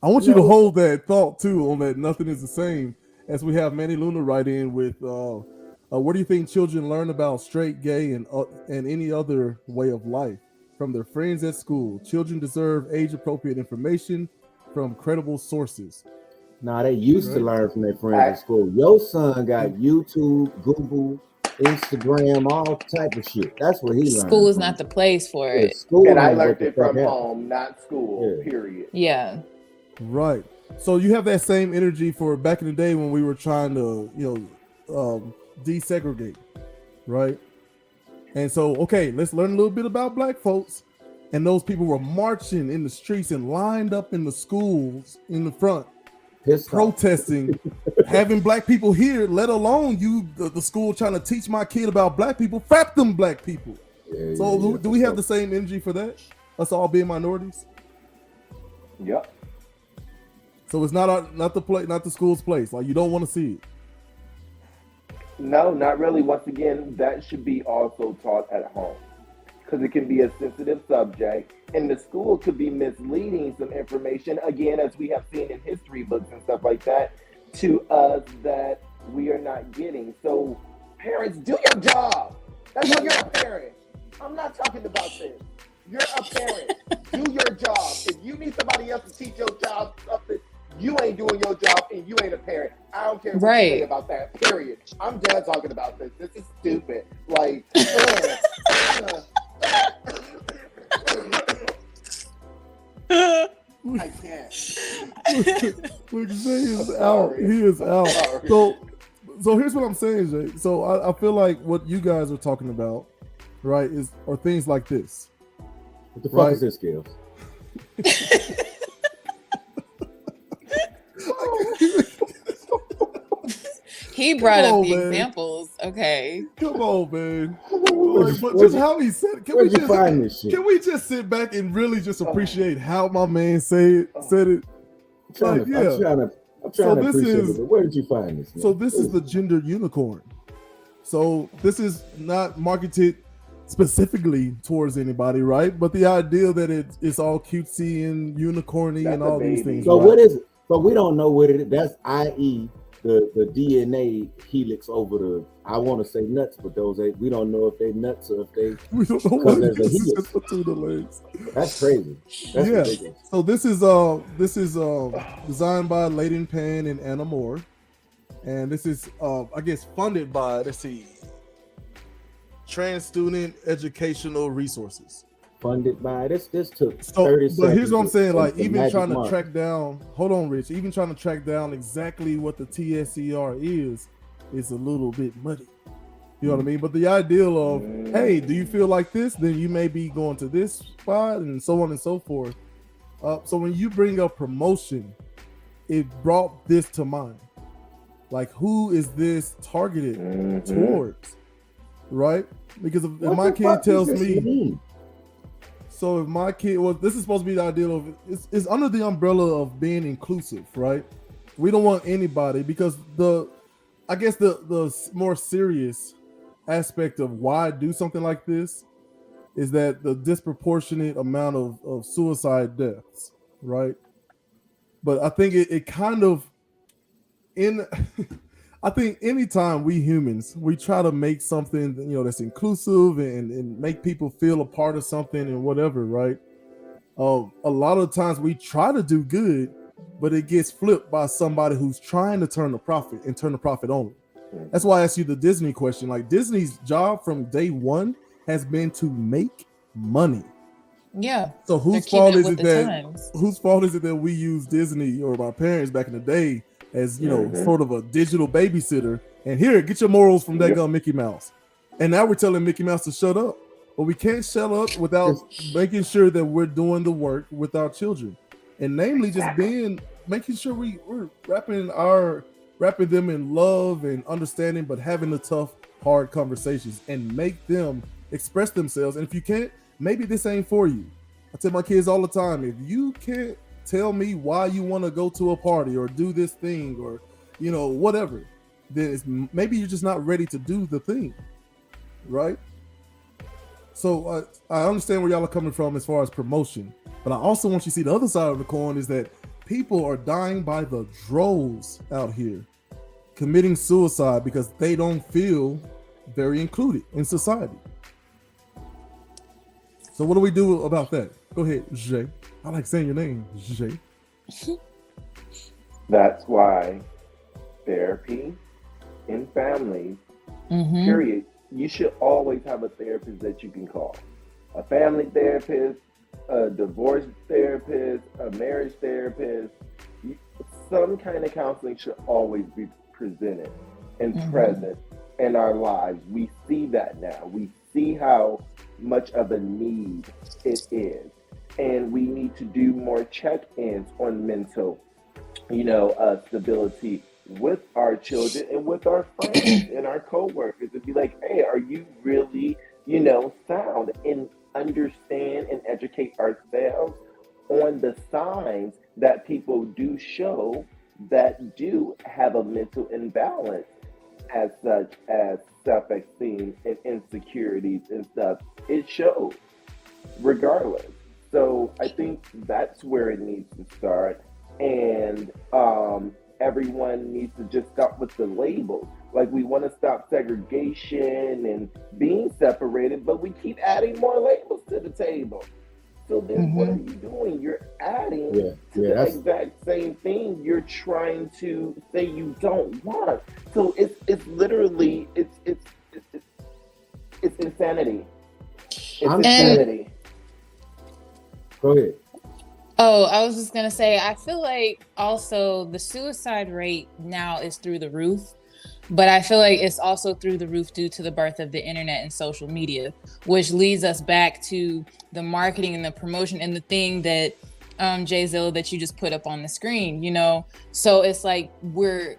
I want you to hold that thought too on that nothing is the same. As we have Manny Luna write in with, what do you think children learn about straight, gay, and any other way of life from their friends at school? Children deserve age-appropriate information from credible sources. Nah, they used to learn from their friends at school. Your son got YouTube, Google, Instagram, all type of shit. That's what he learned. School is not the place for Yeah, it. school And I ain't what learned the it fuck from happened. home, not school, Yeah. period. Yeah. Right. So you have that same energy for back in the day when we were trying to, desegregate, right? And so, okay, let's learn a little bit about black folks. And those people were marching in the streets and lined up in the schools in the front, Pissed off. protesting, having black people here, let alone the school trying to teach my kid about black people. Fap them black people. Yeah, So yeah, do we have the same energy for that? Us all being minorities? Yep. So it's not the school's place. Like you don't want to see it. No, not really. Once again, that should be also taught at home because it can be a sensitive subject, and the school could be misleading some information, again, as we have seen in history books and stuff like that, to us that we are not getting. So, parents, do your job. That's why you're a parent. I'm not talking about this. You're a parent. Do your job. If you need somebody else to teach your child something, you ain't doing your job and you ain't a parent. I don't care what you say about that, period. I'm done talking about this. This is stupid. Like, I can't. Look, Jay is I'm out. sorry. He is I'm out. sorry. So here's what I'm saying, Jay. So I feel like what you guys are talking about, right, are things like this. What the fuck is this, Skills? He brought Come up on, the man. examples. Okay. Come on, man. Where'd But you- just how he said it. Where'd you find this shit? Can we just sit back and really just appreciate how my man said it? I'm trying Like, to So this appreciate is- it, but where did you find this? Man? So this is the gender unicorn. So this is not marketed specifically towards anybody, right? But the idea that it's all cutesy and unicorny That's and a all these baby. things. So right? what is it? So we don't know what it is. That's i.e. the DNA helix over the, I want to say nuts, but those ain't, we don't know if they nuts or if they We don't know come what as it a is. It's helix. just between the legs. That's crazy. That's Yeah. ridiculous. So this is designed by Layden Pan and Anna Moore, and this is I guess funded by, let's see, Trans Student Educational Resources. Funded by this took So, 30 but seconds. here's what I'm saying: of like, the even magic trying to mark. track down. Hold on, Rich. Even trying to track down exactly what the TSER is a little bit muddy. You know what I mean? But the ideal of, hey, do you feel like this? Then you may be going to this spot, and so on and so forth. So when you bring up promotion, it brought this to mind. Like, who is this targeted towards? Right? Because if my kid tells me, so if my kid, well, this is supposed to be the ideal of, it's under the umbrella of being inclusive, right? We don't want anybody, because I guess the more serious aspect of why do something like this is that the disproportionate amount of suicide deaths, right? But I think it kind of, I think anytime we humans, we try to make something, that's inclusive and make people feel a part of something and whatever, right? A lot of times we try to do good, but it gets flipped by somebody who's trying to turn the profit and turn the profit only. That's why I asked you the Disney question. Like, Disney's job from day one has been to make money. Yeah. So whose fault is it that we use Disney, or my parents back in the day, as sort of a digital babysitter? And here, get your morals from that gun Mickey Mouse. And now we're telling Mickey Mouse to shut up. But we can't shut up without making sure that we're doing the work with our children. And namely just making sure we're wrapping them in love and understanding, but having the tough, hard conversations and make them express themselves. And if you can't, maybe this ain't for you. I tell my kids all the time, if you can't tell me why you want to go to a party or do this thing or, whatever, then maybe you're just not ready to do the thing, right? So I understand where y'all are coming from as far as promotion, but I also want you to see the other side of the coin is that people are dying by the droves out here, committing suicide because they don't feel very included in society. So what do we do about that? Go ahead, Jay. I like saying your name, Jay. That's why therapy in families, period, you should always have a therapist that you can call. A family therapist, a divorce therapist, a marriage therapist. Some kind of counseling should always be presented and present in our lives. We see that now. We see how much of a need it is. And we need to do more check-ins on mental, stability with our children and with our friends and our co-workers, and be like, hey, are you really, sound, and understand and educate ourselves on the signs that people do show that do have a mental imbalance, as such as self-esteem and insecurities and stuff. It shows regardless. So I think that's where it needs to start. And everyone needs to just stop with the labels. Like, we want to stop segregation and being separated, but we keep adding more labels to the table. So then what are you doing? You're adding to the exact same thing you're trying to say you don't want. So it's literally it's insanity. It's insanity. Go ahead. Oh, I was just going to say, I feel like also the suicide rate now is through the roof, but I feel like it's also through the roof due to the birth of the internet and social media, which leads us back to the marketing and the promotion and the thing that Zilla, that you just put up on the screen, So it's like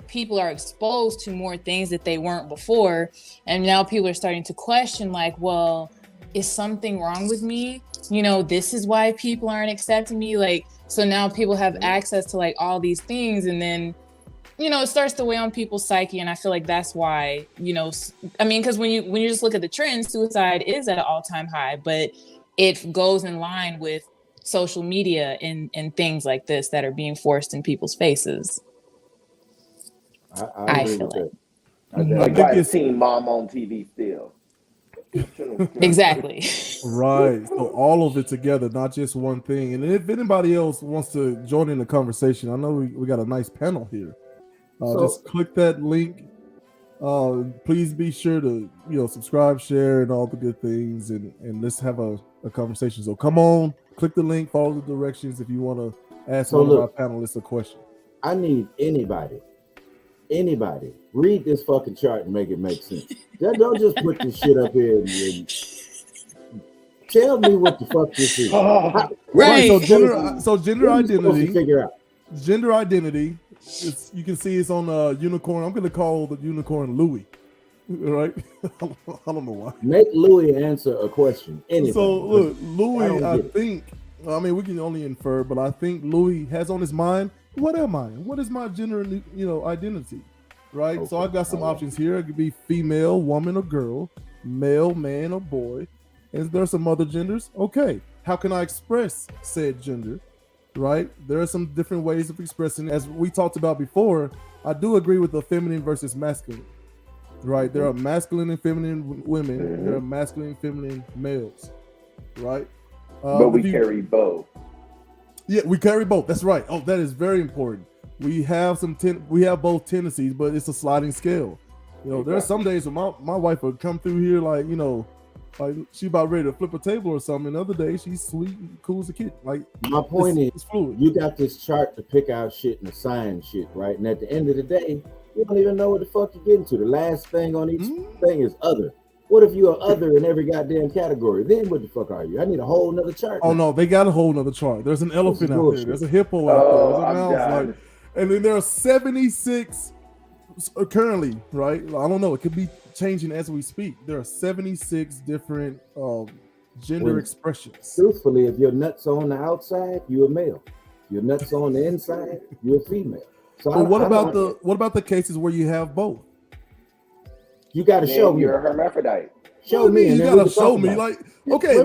people are exposed to more things that they weren't before. And now people are starting to question, like, well, is something wrong with me? This is why people aren't accepting me. Like, so now people have access to like all these things, and then, it starts to weigh on people's psyche. And I feel like that's why, because when you just look at the trend, suicide is at an all-time high, but it goes in line with social media and things like this that are being forced in people's faces. I agree feel with like. that. Like think watch it's- Teen Mom on TV still. Exactly. Right. So all of it together, not just one thing. And if anybody else wants to join in the conversation, I know we got a nice panel here. Just click that link. Please be sure to subscribe, share, and all the good things, and let's have a conversation. So come on, click the link, follow the directions if you want to ask one of our panelists a question. I need anybody, read this fucking chart and make it make sense. Don't just put this shit up here and tell me what the fuck this is. Right. So gender identity. Figure out Gender identity. You can see it's on unicorn. I'm gonna call the unicorn Louis. Right? I don't know why. Make Louis answer a question. Anything. So look, Louis, I think. I mean, we can only infer, but I think Louis has on his mind, what am I? What is my gender, identity? Right? Okay. So I've got some options here. It could be female, woman, or girl, male, man, or boy. And there are some other genders. Okay. How can I express said gender? Right? There are some different ways of expressing. As we talked about before, I do agree with the feminine versus masculine. Right? There are masculine and feminine women. There are masculine and feminine males. Right? But we carry both. Yeah, we carry both. That's right. Oh, that is very important. We have we have both tendencies, but it's a sliding scale. There are some days when my wife would come through here like she about ready to flip a table or something. And other days she's sweet and cool as a kid. Like my point is, it's fluid. You got this chart to pick out shit and assign shit, right? And at the end of the day, you don't even know what the fuck you're getting to. The last thing on each thing is other. What if you are other in every goddamn category? Then what the fuck are you? I need a whole nother chart. Oh no, they got a whole nother chart. There's an elephant out there. There's a hippo out there. There's a mouse. And then there are 76 currently, right? I don't know. It could be changing as we speak. There are 76 different gender expressions. Truthfully, if your nuts on the outside, you're a male. Your nuts on the inside, you're a female. So but what about the cases where you have both? You got to show me. You're a hermaphrodite. Show me. You gotta show me. Like, okay.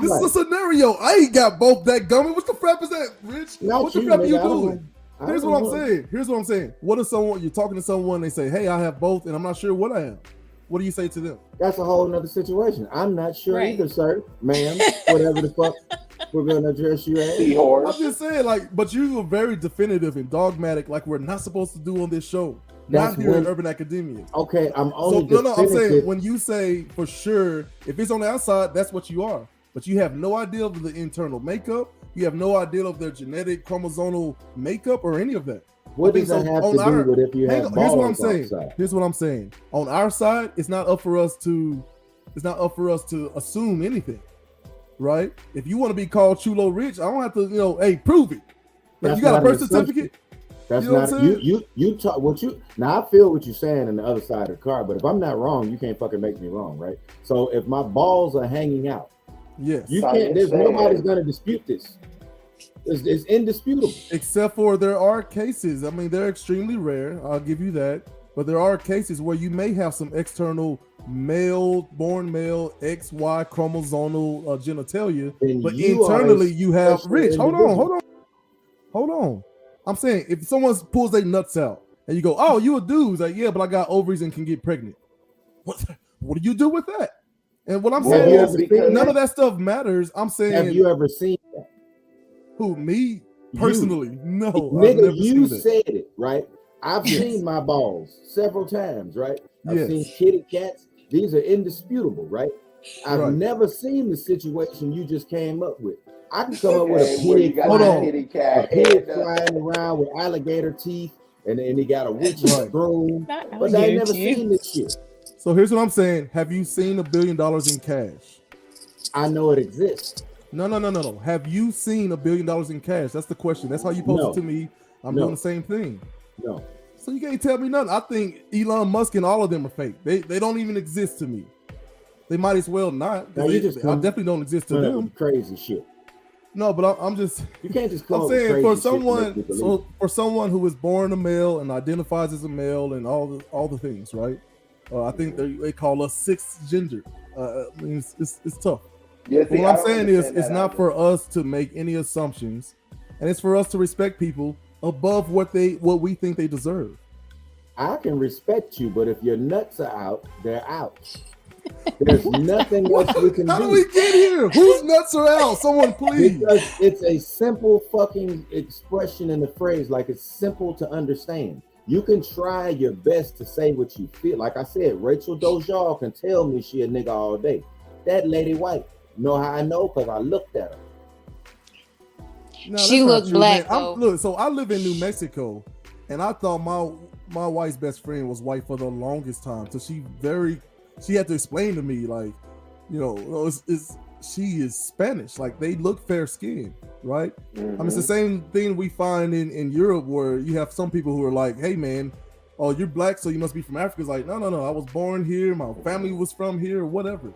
This is a scenario. I ain't got both that gummy. What the crap is that, Rich? What the crap are you doing? Here's what I'm saying. What if you're talking to someone, they say, "Hey, I have both," and I'm not sure what I am. What do you say to them? That's a whole nother situation. I'm not sure either, sir, ma'am, whatever the fuck we're gonna address you as. I'm just saying, but you were very definitive and dogmatic, like we're not supposed to do on this show. Not here in Urban Academia. Okay, I'm only I'm saying when you say for sure, if it's on the outside, that's what you are. But you have no idea of the internal makeup. You have no idea of their genetic chromosomal makeup or any of that. What does that have to do with if you have balls outside? Here's what I'm saying. On our side, it's not up for us to assume anything. Right? If you want to be called Chulo Rich, I don't have to, hey, prove it. Like, you got a birth certificate? That's not you talk what you now. I feel what you're saying on the other side of the car, but if I'm not wrong, you can't fucking make me wrong, right? So if my balls are hanging out, yes, you can't. There's nobody's gonna dispute this. It's indisputable. Except for there are cases. I mean, they're extremely rare. I'll give you that. But there are cases where you may have some external born male XY chromosomal genitalia, but internally you have Rich. Hold on. I'm saying if someone pulls their nuts out and you go, "Oh, you a dude?" It's like, "Yeah, but I got ovaries and can get pregnant." What do you do with that? And what I'm saying is none of that stuff matters. I'm saying, have you ever seen that? Who, me personally? No, nigga, you said it, right? I've seen my balls several times, right? I've seen kitty cats. These are indisputable, right? I've never seen the situation you just came up with. I can come up with a pig flying around with alligator teeth, and then he got a witch's broom, but I never seen this shit. So here's what I'm saying. Have you seen $1 billion in cash? I know it exists. No. Have you seen $1 billion in cash? That's the question. That's how you posed it to me. I'm doing the same thing. No. So you can't tell me nothing. I think Elon Musk and all of them are fake. They don't even exist to me. They might as well not. I definitely don't exist to them. Crazy shit. No, but I'm just. You can't just. I'm saying for someone who is born a male and identifies as a male and all the things, right? I think they call us sixth gender. I mean, it's tough. Yeah, what I'm saying is, it's not for us to make any assumptions, and it's for us to respect people above what we think they deserve. I can respect you, but if your nuts are out, they're out. There's nothing else we can How do. do we get here? Whose nuts are out? Someone please. Because it's a simple fucking expression in the phrase, like it's simple to understand. You can try your best to say what you feel. Like I said, Rachel Dozier can tell me she a nigga all day. That lady white. Know how I know? Because I looked at her. No, She that's not looked true, black, man. though. Look, so I live in New Mexico, and I thought my wife's best friend was white for the longest time. So she had to explain to me, like, you know, she is Spanish. Like, they look fair skinned, right? I mean, it's the same thing we find in Europe, where you have some people who are like, hey man, oh, you're black, so you must be from Africa. It's like, no, I was born here, my family was from here, or whatever.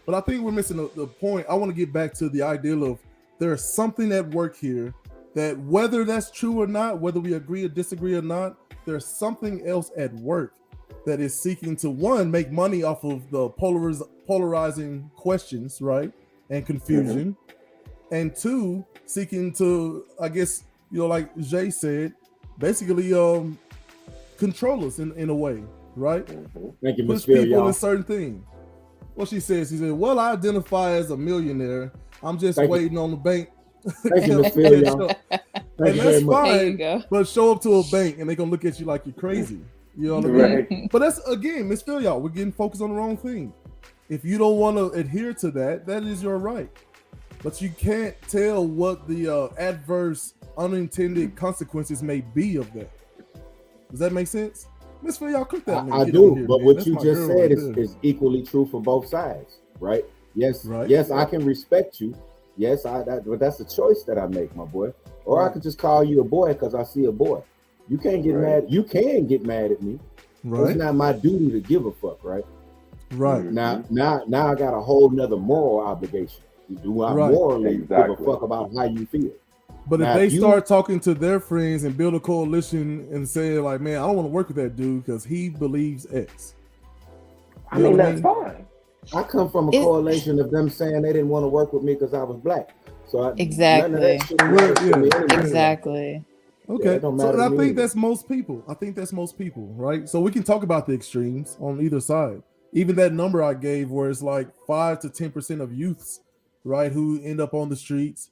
But I think we're missing the point. I want to get back to the ideal of there's something at work here that, whether that's true or not, whether we agree or disagree or not, there's something else at work that is seeking to, one, make money off of the polarizing questions, right, and confusion, and two, seeking to, I guess, you know, like Jay said, basically control us in a way, right? Thank you, Push Ms. Phil, people y'all. in certain things. What she said, well, I identify as a millionaire. I'm just Thank you. waiting on the bank. Thank you, Ms. Phil, y'all. And Thank you that's very much. There you fine, go. but show up to a bank and they're gonna look at you like you're crazy. You know what I mean? Right. But that's, again, Miss Phil, y'all, we're getting focused on the wrong thing. If you don't want to adhere to that, that is your right. But you can't tell what the adverse, unintended consequences may be of that. Does that make sense? Miss Phil, y'all cook that. I do, but what you just said is equally true for both sides, right? Yes, Right. yes, I can respect you. Yes, but that's a choice that I make, my boy. Or I could just call you a boy because I see a boy. You can't get mad. You can get mad at me. Right. It's not my duty to give a fuck, right? Right. Now I got a whole nother moral obligation. Do I morally give a fuck about how you feel? But now, if they start talking to their friends and build a coalition and say, like, man, I don't want to work with that dude because he believes X. I mean, that's fine. I come from a correlation of them saying they didn't want to work with me because I was black. So Exactly. None of that shit matters to me anyway. Exactly. Okay, Yeah, so I think that's most people. Right? So we can talk about the extremes on either side. Even that number I gave, where it's like 5 to 10% of youths, right, who end up on the streets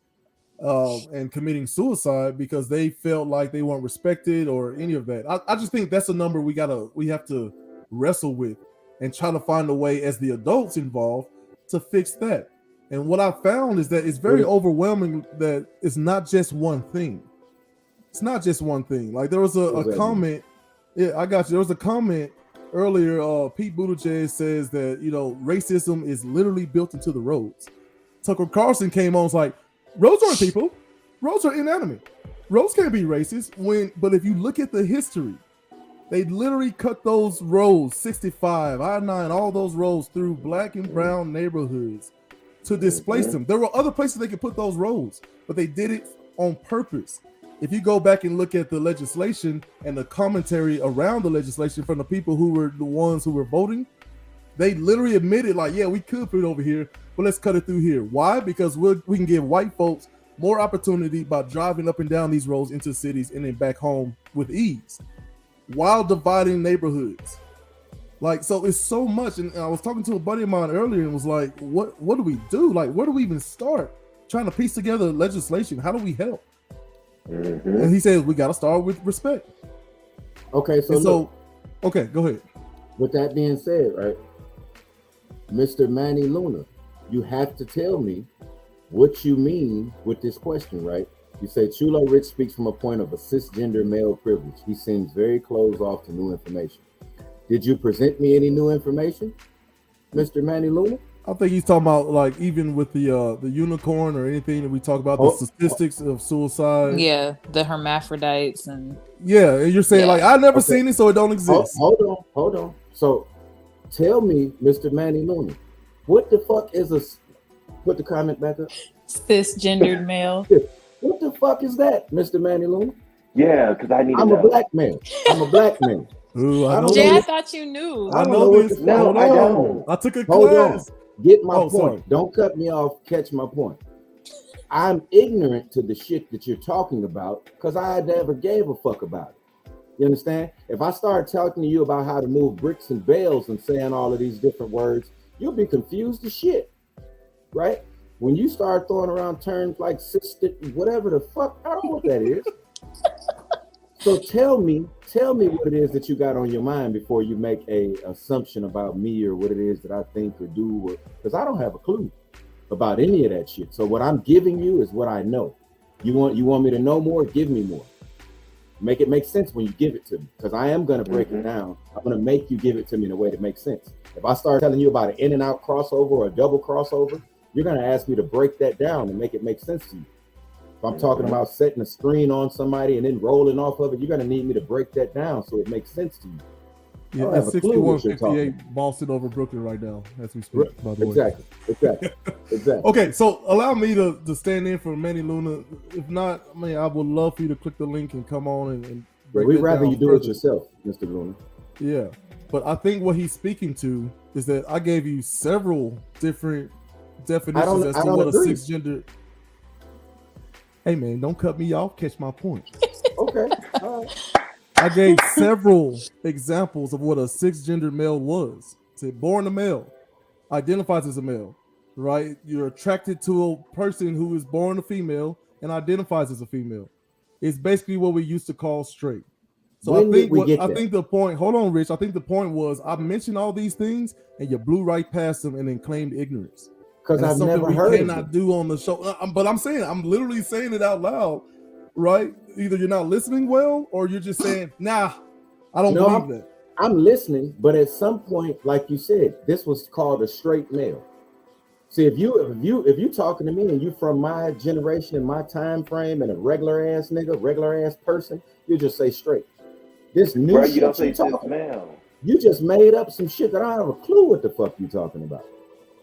and committing suicide because they felt like they weren't respected or any of that. I just think that's a number we have to wrestle with and try to find a way, as the adults involved, to fix that. And what I found is that it's very overwhelming that it's not just one thing. It's not just one thing. Like, there was a comment. Yeah, I got you. There was a comment earlier. Pete Buttigieg says that, you know, racism is literally built into the roads. Tucker Carlson came on, was like, roads aren't people. Roads are inanimate. Roads can't be racist. But if you look at the history, they literally cut those roads, 65, I-9, all those roads through black and brown neighborhoods to displace them. There were other places they could put those roads, but they did it on purpose. If you go back and look at the legislation and the commentary around the legislation from the people who were the ones who were voting, they literally admitted, like, yeah, we could put it over here, but let's cut it through here. Why? Because we can give white folks more opportunity by driving up and down these roads into cities and then back home with ease, while dividing neighborhoods. Like, so it's so much. And I was talking to a buddy of mine earlier and was like, what do we do? Like, where do we even start trying to piece together legislation? How do we help? And he says we got to start with respect. Okay, so okay, go ahead. With that being said, right, Mr. Manny Luna, you have to tell me what you mean with this question, right? You say Chulo Rich speaks from a point of a cisgender male privilege. He seems very closed off to new information. Did you present me any new information, Mr. Manny Luna? I think he's talking about, like, even with the unicorn or anything that we talk about, the statistics of suicide. Yeah, the hermaphrodites and and you're saying like, I've never seen it, so it don't exist. Hold on. So tell me, Mr. Manny Luna, what the fuck is put the comment back up? Cisgendered male. What the fuck is that, Mr. Manny Luna? Yeah, because I need to know. I'm a black man. Ooh, I thought you knew. I know this. No, I don't. I took a class. Get my point. Sorry. Don't cut me off. Catch my point. I'm ignorant to the shit that you're talking about because I never gave a fuck about it. You understand? If I start talking to you about how to move bricks and bales and saying all of these different words, you'll be confused as shit, right? When you start throwing around terms like cystic, whatever the fuck, I don't know what that is. So tell me what it is that you got on your mind before you make a assumption about me or what it is that I think or do, because I don't have a clue about any of that shit. So what I'm giving you is what I know. You want me to know more? Give me more. Make it make sense when you give it to me, because I am going to break it down. I'm going to make you give it to me in a way that makes sense. If I start telling you about an in and out crossover or a double crossover, you're going to ask me to break that down and make it make sense to you. If I'm talking about setting a screen on somebody and then rolling off of it, you're going to need me to break that down so it makes sense to you. Yeah, it's 61-58 Boston over Brooklyn right now as we speak, by the way. Exactly. Okay, so allow me to stand in for Manny Luna. If not, I mean, I would love for you to click the link and come on and break we'd that rather down you do further. it yourself, Mr. Luna. Yeah, but I think what he's speaking to is that I gave you several different definitions as to what a cisgender. Hey man, don't cut me off. Catch my point. Okay. All right. I gave several examples of what a cisgender male was. Said born a male, identifies as a male, right? You're attracted to a person who is born a female and identifies as a female. It's basically what we used to call straight. So I think the point, hold on, Rich. I think the point was I mentioned all these things and you blew right past them and then claimed ignorance. Because I've never heard we cannot do on the show. But I'm literally saying it out loud, right? Either you're not listening well or you're just saying, nah, I don't believe that. I'm listening, but at some point, like you said, this was called a straight male. See, if you talking to me and you from my generation and my time frame and a regular ass nigga, regular ass person, you just say straight. This new shit you don't say talking, now. You just made up some shit that I don't have a clue what the fuck you talking about.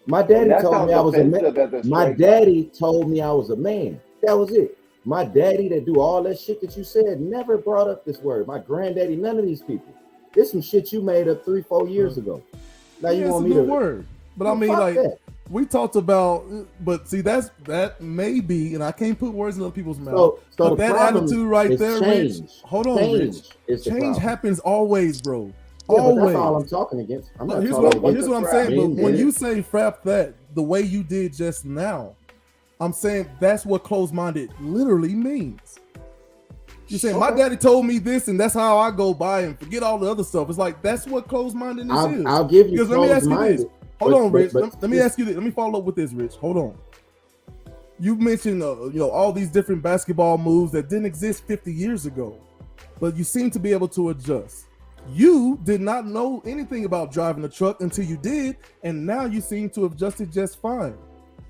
My daddy told me I was a man. My daddy told me I was a man. That was it. My daddy that do all that shit that you said never brought up this word. My granddaddy, none of these people. This some shit you made up 3-4 years ago. Now you want me to word. But I mean, like that. We talked about, but see, that may be, and I can't put words in other people's mouth. So but that attitude right there, change. Rich. Hold on, Rich. Change happens always, bro. Yeah, always. But that's all I'm talking against. Here's what I'm saying. But when you say frap that the way you did just now, I'm saying that's what closed-minded literally means. You're saying my daddy told me this, and that's how I go by and forget all the other stuff. It's like that's what closed-mindedness is. I'll give you. Because let me ask you this. Hold on, Rich. Let me ask you this. Let me follow up with this, Rich. Hold on. You mentioned, all these different basketball moves that didn't exist 50 years ago, but you seem to be able to adjust. You did not know anything about driving a truck until you did, and now you seem to have adjusted just fine.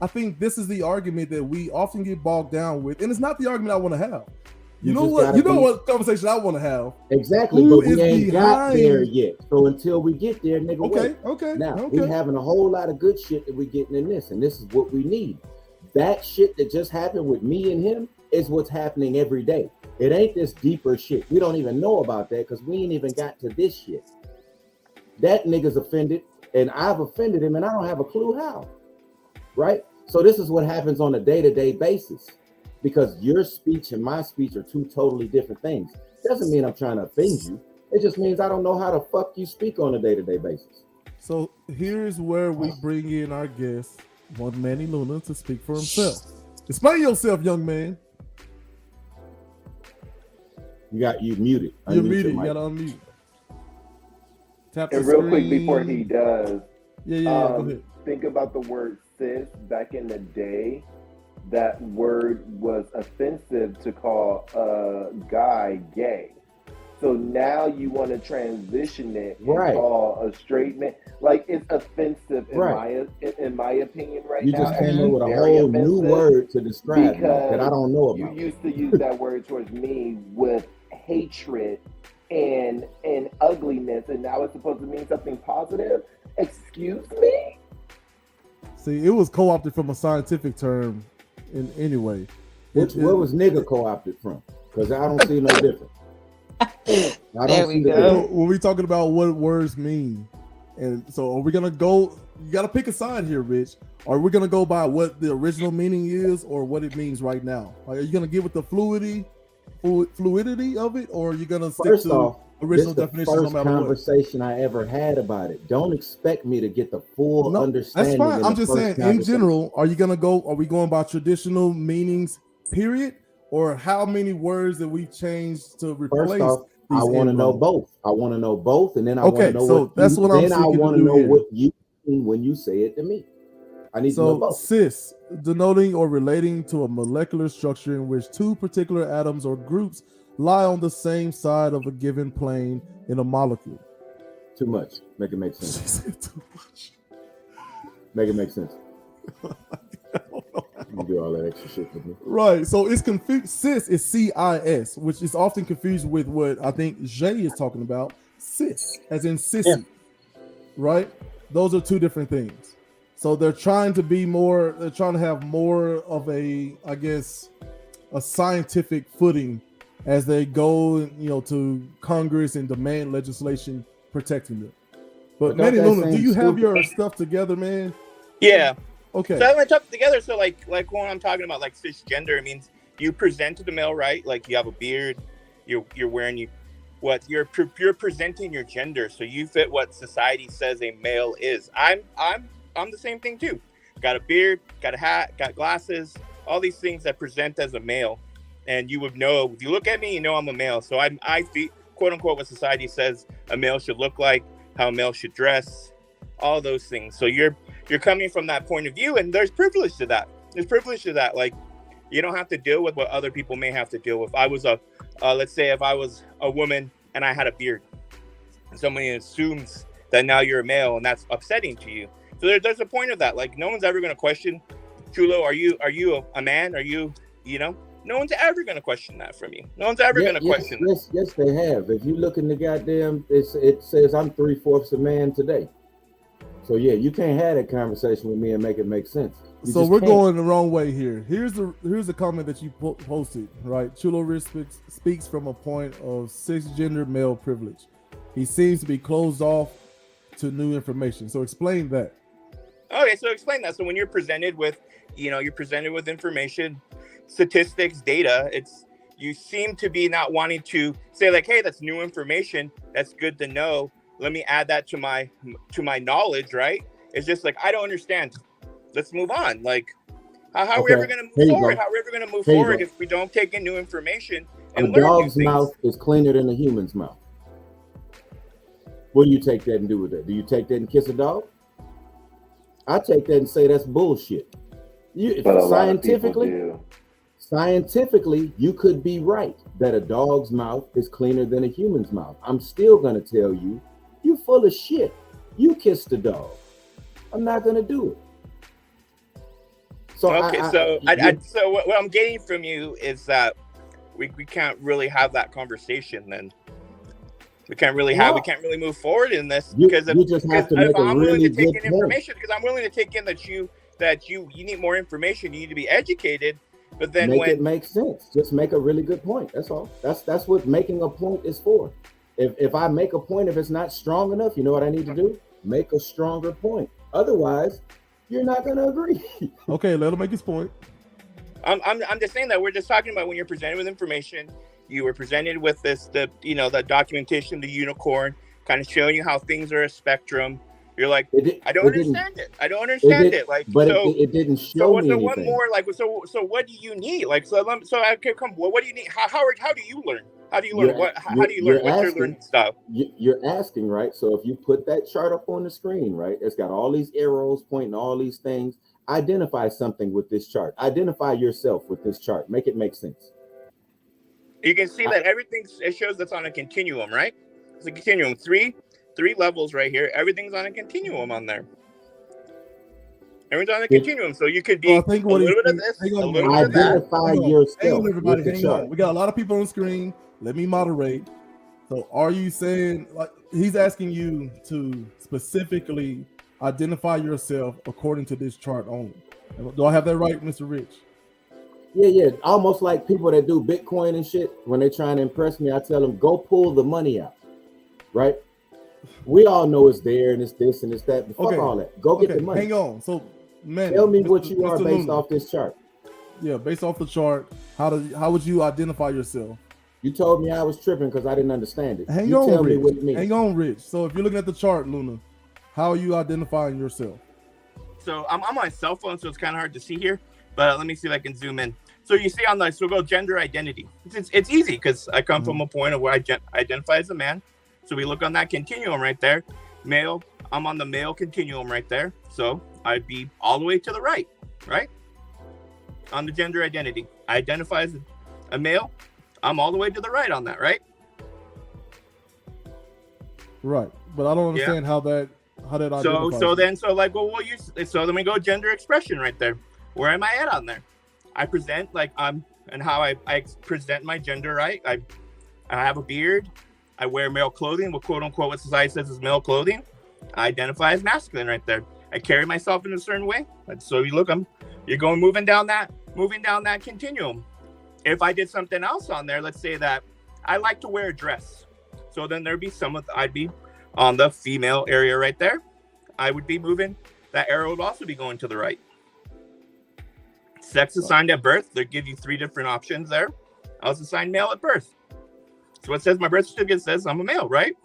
I think this is the argument that we often get bogged down with, and it's not the argument I want to have. You know what conversation I want to have. Exactly, but we ain't got there yet. So until we get there, nigga, wait. Okay. Now, we having a whole lot of good shit that we getting in this, and this is what we need. That shit that just happened with me and him is what's happening every day. It ain't this deeper shit. We don't even know about that because we ain't even got to this shit. That nigga's offended, and I've offended him, and I don't have a clue how. Right? So this is what happens on a day-to-day basis. Because your speech and my speech are two totally different things. Doesn't mean I'm trying to offend you. It just means I don't know how the fuck you speak on a day-to-day basis. So here's where we bring in our guest, one Manny Luna, to speak for himself. Explain yourself, young man. You muted. You're muted. You gotta unmute. Tap the screen. Quick before he does. Yeah. Go ahead. Think about the word cis back in the day. That word was offensive to call a guy gay. So now you want to transition it and call a straight man. Like, it's offensive in my opinion right now. You just came up with a whole new word to describe that I don't know about. You used to use that word towards me with hatred and ugliness, and now it's supposed to mean something positive. Excuse me? See, it was co-opted from a scientific term. In any way, where was nigga co-opted from? Because I don't see no difference. There we go. When we talking about what words mean, and so are we gonna go? You got to pick a side here, Rich. Are we gonna go by what the original meaning is, or what it means right now? Like, are you gonna give it the fluidity of it, or are you gonna stick First off, original the definitions no first matter what. conversation I ever had about it. Don't expect me to get the full No, understanding. that's fine. in I'm the just first saying, in conversation. general, are we going by traditional meanings, period? Or how many words that we changed to replace First off, I these want to know inroads? both. I want to know both, and then I want Okay, to know so what that's you, what I'm then I seeking to want to do know here. what you mean when you say it to me. I need to know So both. cis, denoting or relating to a molecular structure in which two particular atoms or groups lie on the same side of a given plane in a molecule. Too much. Make it make She sense. said too much. Make it make sense. I don't know how. You do all that extra shit with me. Right, so it's confused. Cis is CIS, which is often confused with what I think Jay is talking about, cis, as in sissy. Right? Those are two different things. So they're trying to have more of a, I guess, a scientific footing as they go, to Congress and demand legislation protecting them. But Manny Luna, do you have your stuff together, man? Yeah. Okay. So I want to talk together. So like when I'm talking about like cisgender, it means you present to the male, right? Like you have a beard, you're wearing you're presenting your gender, so you fit what society says a male is. I'm the same thing too. Got a beard, got a hat, got glasses, all these things that present as a male, and you would know if you look at me, you know I'm a male. So I fit, quote unquote, what society says a male should look like, how a male should dress, all those things. So you're coming from that point of view, and there's privilege to that. Like you don't have to deal with what other people may have to deal with. I was let's say if I was a woman and I had a beard, somebody assumes that now you're a male, and that's upsetting to you. So there's a point of that. Like no one's ever going to question, Chulo, are you a man? Are you, no one's ever going to question that from you. No one's ever going to question that. Yes, they have. If you look in the goddamn, it says I'm 3/4 a man today. So yeah, you can't have that conversation with me and make it make sense. So we're going the wrong way here. Here's the comment that you posted, right? Chulo Rich speaks from a point of cisgender male privilege. He seems to be closed off to new information. So explain that. Okay, so explain that. So when you're presented with, information, statistics, data, you seem to be not wanting to say like, hey, that's new information. That's good to know. Let me add that to my knowledge, right? It's just like, I don't understand. Let's move on. Like, how are we ever going to move forward? How are we ever going to move forward if we don't take in new information and learn new things? A dog's mouth is cleaner than a human's mouth. What do you take that and do with that? Do you take that and kiss a dog? I take that and say that's bullshit. Scientifically, you could be right that a dog's mouth is cleaner than a human's mouth. I'm still going to tell you, you're full of shit. You kissed a dog. I'm not going to do it. So what I'm getting from you is that we can't really have that conversation. Then we can't really move forward in this because I'm willing to take in information. Because I'm willing to take in that you need more information. You need to be educated. But then it makes sense. Just make a really good point. That's all. That's what making a point is for. If I make a point, if it's not strong enough, you know what I need to do? Make a stronger point. Otherwise, you're not going to agree. Okay, let him make his point. I'm just saying that we're just talking about when you're presented with information. You were presented with the documentation, the unicorn, kind of showing you how things are a spectrum. You're like, I don't understand it. I don't understand it. Like, but it didn't show me anything. One more, like, so what do you need? Like, so I can come. Well, what do you need? How do you learn? How do you learn? How do you learn? What's your learning style? You're asking, right? So if you put that chart up on the screen, right, it's got all these arrows pointing all these things. Identify something with this chart. Identify yourself with this chart. Make it make sense. You can see that it shows that's on a continuum, right? It's a continuum. Three levels right here. Everything's on a continuum on there. Everything's on a continuum, so you could be a little bit of this, a little bit of that. Identify yourself. Hang on, everybody. Hang on. We got a lot of people on the screen. Let me moderate. So, are you saying, like, he's asking you to specifically identify yourself according to this chart only? Do I have that right, Mr. Rich? Yeah. Almost like people that do Bitcoin and shit. When they're trying to impress me, I tell them, go pull the money out. Right? We all know it's there and it's this and it's that. But fuck all that. Go get the money. Hang on. So, man, tell me what you are based off this chart. Yeah, based off the chart. How would you identify yourself? You told me I was tripping because I didn't understand it. Hang you on, tell Rich. me what it means. Hang on, Rich. So if you're looking at the chart, Luna, how are you identifying yourself? So I'm on my cell phone, so it's kind of hard to see here. But let me see if I can zoom in. So you see on the, so we'll go gender identity. It's easy because I come from a point of where I identify as a man. So we look on that continuum right there. Male, I'm on the male continuum right there. So I'd be all the way to the right? On the gender identity. I identify as a male. I'm all the way to the right on that, right? Right. But I don't understand how that identifies. So then we go gender expression right there. Where am I at on there? I present like and how I present my gender, right? I have a beard. I wear male clothing, quote unquote, what society says is male clothing. I identify as masculine right there. I carry myself in a certain way. So you look, you're going moving down that continuum. If I did something else on there, let's say that I like to wear a dress. So then there'd be I'd be on the female area right there. I would be moving. That arrow would also be going to the right. Sex assigned at birth. They give you 3 different options there. I was assigned male at birth. So it says my birth certificate says I'm a male, right?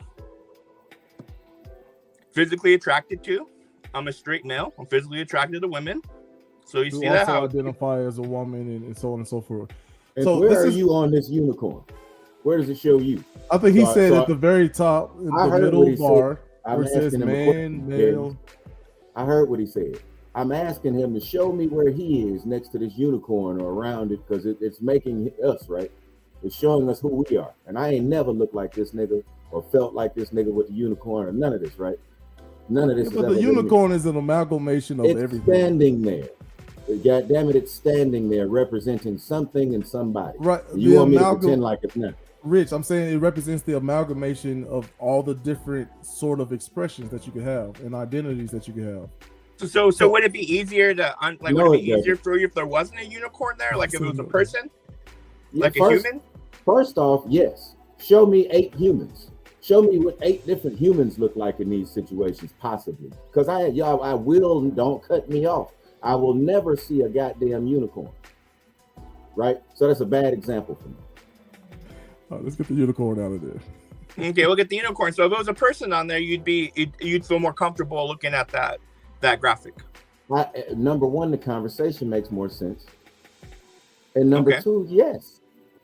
Physically attracted to. I'm a straight male. I'm physically attracted to women. So you see that how identify as a woman and so on and so forth. And so where are you on this unicorn? Where does it show you? I think he said at the very top, in the middle bar, where it says man, male. I heard what he said. I'm asking him to show me where he is next to this unicorn or around it, because it's making us, right? It's showing us who we are. And I ain't never looked like this nigga or felt like this nigga with the unicorn or none of this, right? None of this. But the unicorn is an amalgamation of everything. Standing there. God damn it, it's standing there representing something and somebody. Right. You want me to pretend like it's not. Rich, I'm saying it represents the amalgamation of all the different sort of expressions that you could have and identities that you could have. So would it be easier to would it be easier for you if there wasn't a unicorn there? Like if it was a person? Like a human? First off, yes. Show me 8 humans. Show me what 8 different humans look like in these situations, possibly. Because don't cut me off. I will never see a goddamn unicorn. Right? So that's a bad example for me. All right, let's get the unicorn out of there. Okay, we'll get the unicorn. So if it was a person on there, you'd feel more comfortable looking at that graphic. Number one, the conversation makes more sense. And number 2, yes.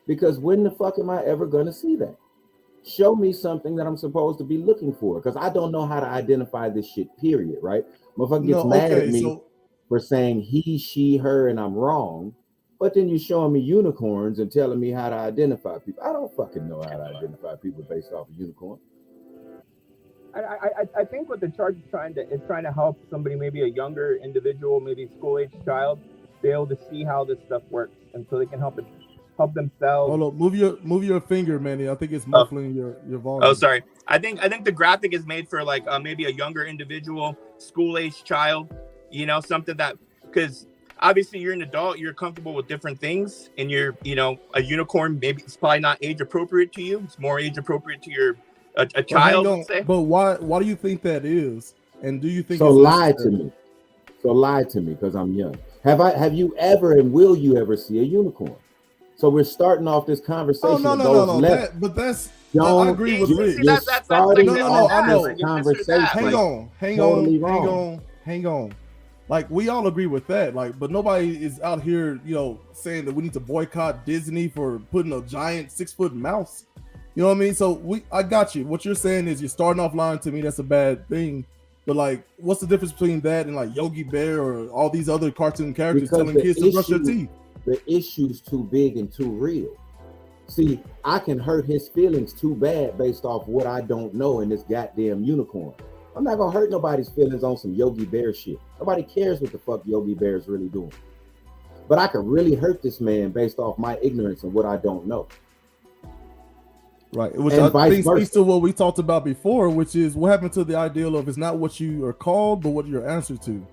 Because when the fuck am I ever going to see that? Show me something that I'm supposed to be looking for. Because I don't know how to identify this shit, period, right? Motherfucker gets mad at me for saying he, she, her, and I'm wrong. But then you're showing me unicorns and telling me how to identify people. I don't fucking know how to identify people based off a unicorn. I think what the chart is trying to help somebody, maybe a younger individual, maybe a school-age child, be able to see how this stuff works, and so they can help themselves. Hold on, move your finger, Manny. I think it's muffling your volume. Oh, sorry. I think the graphic is made for like maybe a younger individual, school-age child. You know, something that, because obviously you're an adult, you're comfortable with different things, and a unicorn, maybe it's probably not age appropriate to you. It's more age appropriate to a child. Let's say. But why do you think that is? And do you think so? Lie to me. So lie to me because I'm young. Have you ever and will you ever see a unicorn? So we're starting off this conversation. Oh, no. I agree with Rich. I know. Hang on. Like, we all agree with that. Like, but nobody is out here, saying that we need to boycott Disney for putting a giant 6-foot mouse. You know what I mean? So I got you. What you're saying is you're starting off lying to me. That's a bad thing. But like, what's the difference between that and like Yogi Bear or all these other cartoon characters telling kids to brush their teeth? The issue's too big and too real. See, I can hurt his feelings too bad based off what I don't know in this goddamn unicorn. I'm not gonna hurt nobody's feelings on some Yogi Bear shit. Nobody cares what the fuck Yogi Bear is really doing. But I could really hurt this man based off my ignorance and what I don't know. Right, which I think speaks to what we talked about before, which is what happened to the ideal of it's not what you are called, but what you're answered to. And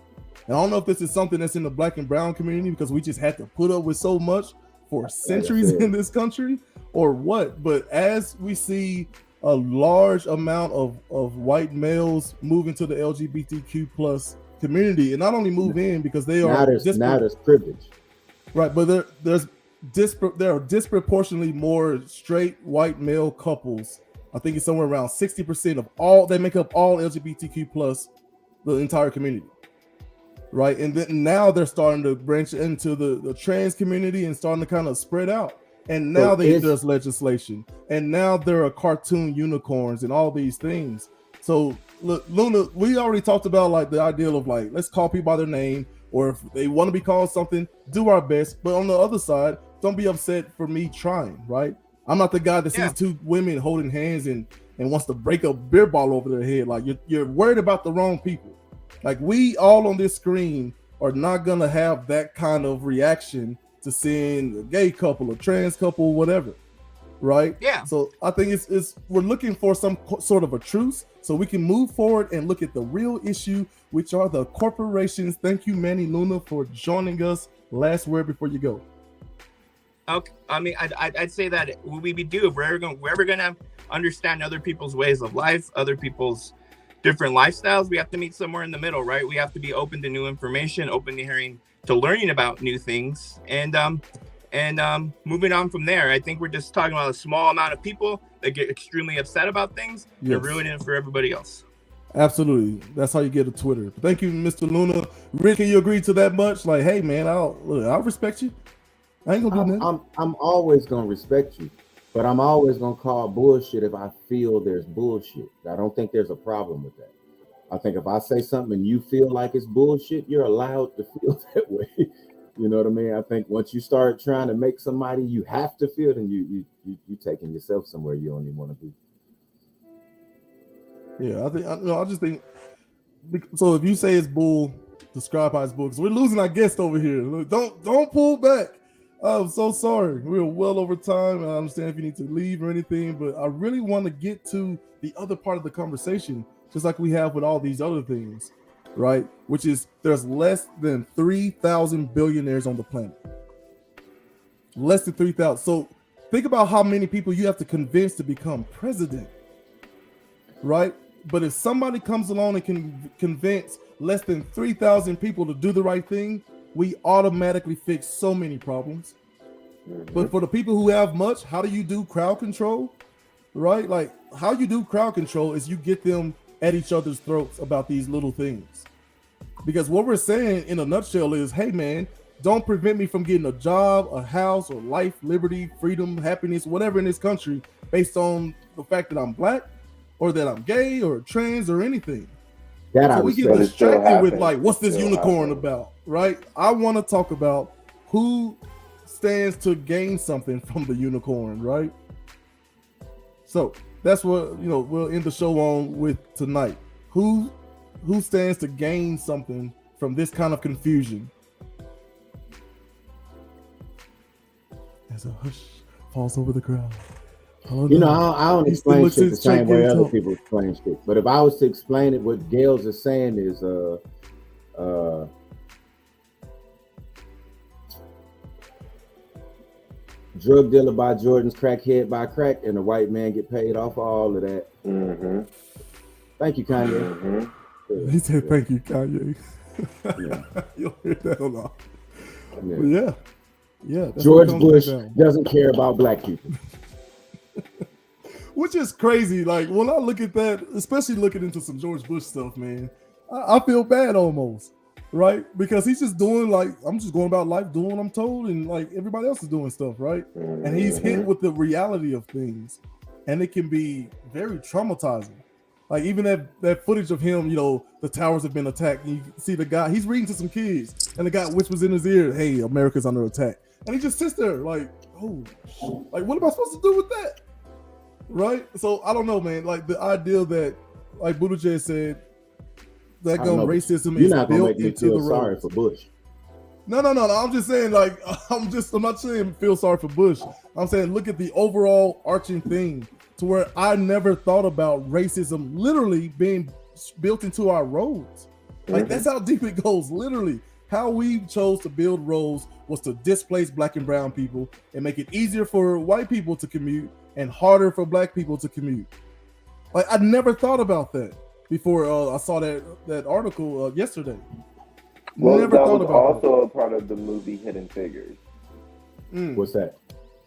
I don't know if this is something that's in the Black and brown community because we just had to put up with so much for centuries in this country, or what. But as we see a large amount of white males move into the LGBTQ plus community, and not only move in because they are now there's privilege, right? But there's there are disproportionately more straight white male couples. I think it's somewhere around 60% of all, they make up all LGBTQ plus the entire community. Right. And then now they're starting to branch into the trans community and starting to kind of spread out. And now there's legislation. And now there are cartoon unicorns and all these things. So look, Luna, we already talked about like the ideal of like, let's call people by their name, or if they want to be called something, do our best. But on the other side, don't be upset for me trying, right? I'm not the guy that sees two women holding hands and wants to break a beer bottle over their head. Like you're worried about the wrong people. Like we all on this screen are not gonna have that kind of reaction to seeing a gay couple, a trans couple, whatever, right? Yeah. So I think it's we're looking for some sort of a truce so we can move forward and look at the real issue, which are the corporations. Thank you, Manny Luna, for joining us. Last word before you go. Okay, I mean, I'd say that we do if we're ever gonna understand other people's ways of life, other people's different lifestyles, we have to meet somewhere in the middle, right? We have to be open to new information, open to learning about new things, and moving on from there. I think we're just talking about a small amount of people that get extremely upset about things and ruining it for everybody else. Absolutely, that's how you get a Twitter. Thank you, Mr. Luna. Rick, can you agree to that much? Like, hey, man, I'll respect you. I ain't gonna do nothing. I'm always gonna respect you. But I'm always going to call bullshit if I feel there's bullshit. I don't think there's a problem with that. I think if I say something and you feel like it's bullshit, you're allowed to feel that way. You know what I mean? I think once you start trying to make somebody you have to feel, then you taking yourself somewhere you don't even want to be. Yeah, I just think, so if you say it's bull, describe how it's bull, because we're losing our guest over here. Don't pull back. I'm so sorry. We're well over time. I understand if you need to leave or anything, but I really want to get to the other part of the conversation, just like we have with all these other things, right? Which is there's less than 3,000 billionaires on the planet. Less than 3,000. So think about how many people you have to convince to become president, right? But if somebody comes along and can convince less than 3,000 people to do the right thing, we automatically fix so many problems. But for the people who have much, how do you do crowd control? Right? Like how you do crowd control is you get them at each other's throats about these little things. Because what we're saying in a nutshell is, hey man, don't prevent me from getting a job, a house, or life, liberty, freedom, happiness, whatever in this country based on the fact that I'm black or that I'm gay or trans or anything. So we get distracted with like, what's this unicorn about, right? I want to talk about who stands to gain something from the unicorn, right? So that's what we'll end the show on with tonight. Who stands to gain something from this kind of confusion? As a hush falls over the crowd. I don't explain shit the same way other people explain shit. But if I was to explain it, what Gales is saying is drug dealer by Jordan's, crackhead by crack, and the white man get paid off for all of that. Mm-hmm. Thank you, Kanye. Mm-hmm. He said, thank you, Kanye. Yeah. You'll hear that a lot. Yeah. George Bush doesn't care about black people. Which is crazy. Like when I look at that, especially looking into some George Bush stuff, man, I feel bad almost, right? Because he's just doing like, I'm just going about life doing what I'm told, and like everybody else is doing stuff, right? And he's hit with the reality of things, and it can be very traumatizing. Like even that footage of him, the towers have been attacked, and you see the guy, he's reading to some kids, and the guy whispers in his ear, hey, America's under attack. And he just sits there like, oh, like what am I supposed to do with that? Right? So I don't know, man. Like the idea that, like Buttigieg said, that racism is built into the road. Sorry for Bush. No. I'm just saying, like, I'm not saying feel sorry for Bush. I'm saying look at the overall arching thing to where I never thought about racism literally being built into our roads. Like that's how deep it goes. Literally, how we chose to build roads was to displace black and brown people and make it easier for white people to commute and harder for black people to commute. Like I never thought about that before I saw that article yesterday. Well, that was also a part of the movie Hidden Figures. What's that?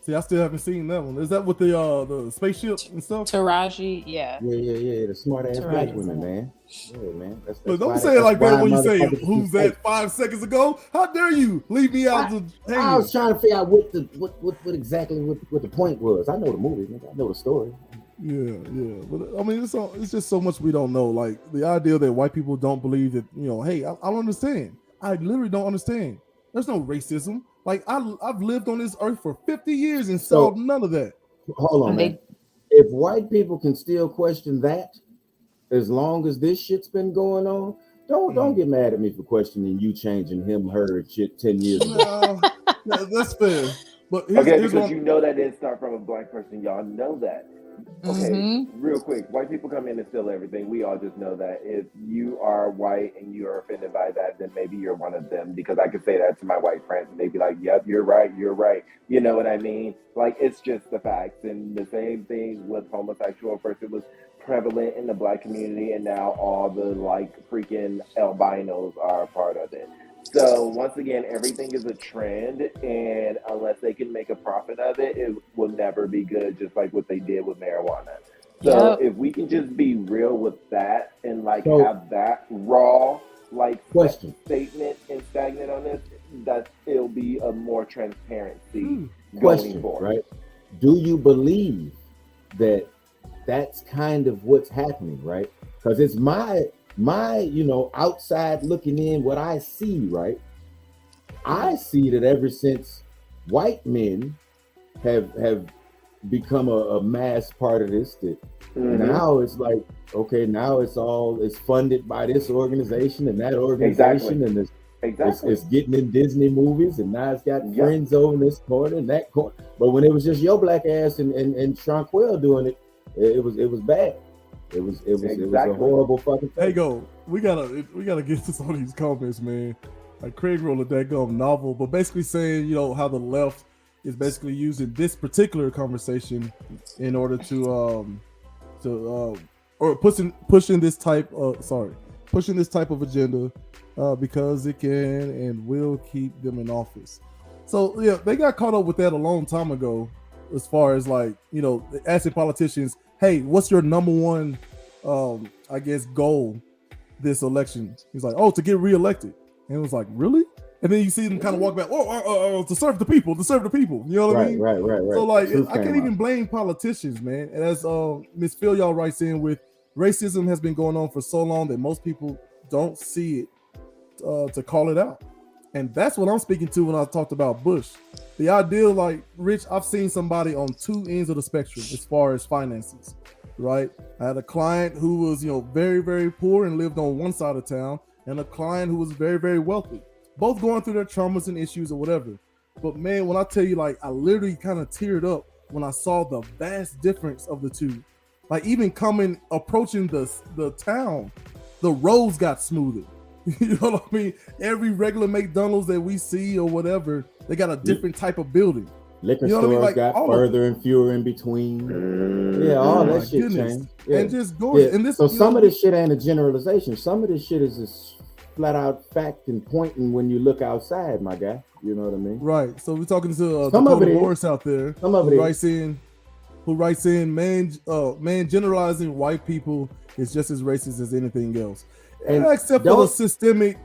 See, I still haven't seen that one. Is that with the spaceship and stuff? Taraji, yeah. Yeah. The smart ass black Taraji. women, man. Yeah, man. That's Look, don't why say it like that why when you say motherfuckers who's keep that 5 seconds ago. How dare you leave me out to I hang? was trying to figure out what exactly what the point was. I know the movie, nigga. I know the story. Yeah. But I mean, it's just so much we don't know. Like the idea that white people don't believe that, hey, I don't understand. I literally don't understand. There's no racism. Like I've lived on this earth for 50 years and saw none of that. Hold on, man. If white people can still question that, as long as this shit's been going on, don't get mad at me for questioning you changing him, her shit 10 years ago. No, that's fair. But because you know that didn't start from a black person. Y'all know that. Okay, Mm-hmm. real quick. White people come in and steal everything. We all just know that. If you are white and you are offended by that, then maybe you're one of them. Because I could say that to my white friends and they'd be like, yep, you're right. You know what I mean? Like, it's just the facts. And the same thing with homosexual. First, it was prevalent in the black community, and now all the, like, freaking albinos are a part of it. So once again, everything is a trend, and unless they can make a profit of it, it will never be good, just like what they did with marijuana. So if we can just be real with that and like have that raw like statement and stagnant on this, that it'll be a more transparency going forward. Right? Do you believe that that's kind of what's happening, right? Because it's my outside looking in, what I see, right? I see that ever since white men have become a mass part of this, that now it's like, okay, now it's funded by this organization and that organization, and it's getting in Disney movies, and now it's got friends over in this corner and that corner. But when it was just your black ass and Tranquil doing it, it was bad. It was a horrible fucking thing. Hey, we gotta get this on these comments, man. Like Craig wrote a daggum novel, but basically saying, how the left is basically using this particular conversation in order to pushing this type of agenda because it can and will keep them in office. So yeah, they got caught up with that a long time ago, as far as like, asking politicians, hey, what's your number one, goal this election? He's like, to get reelected. And it was like, really? And then you see them kind of walk back, to serve the people. You know what I mean? Right. So like, I can't even blame politicians, man. And as Miss Phil y'all writes in with, racism has been going on for so long that most people don't see it to call it out. And that's what I'm speaking to when I talked about Bush. The idea, like, Rich, I've seen somebody on two ends of the spectrum as far as finances, right? I had a client who was, very, very poor and lived on one side of town, and a client who was very, very wealthy, both going through their traumas and issues or whatever. But man, when I tell you, like, I literally kind of teared up when I saw the vast difference of the two. Like, even approaching the town, the roads got smoother. You know what I mean? Every regular McDonald's that we see or whatever, they got a different type of building. Liquor stores like, got further and fewer in between. Yeah, all that shit changed. Yeah. And just going. Yeah. And this, so some of this shit ain't a generalization. Some of this shit is just flat out fact and pointing when you look outside, my guy. You know what I mean? Right. So we're talking to Dakota Morris out there. Some of it who writes in, man, generalizing white people is just as racist as anything else. And except for the systemic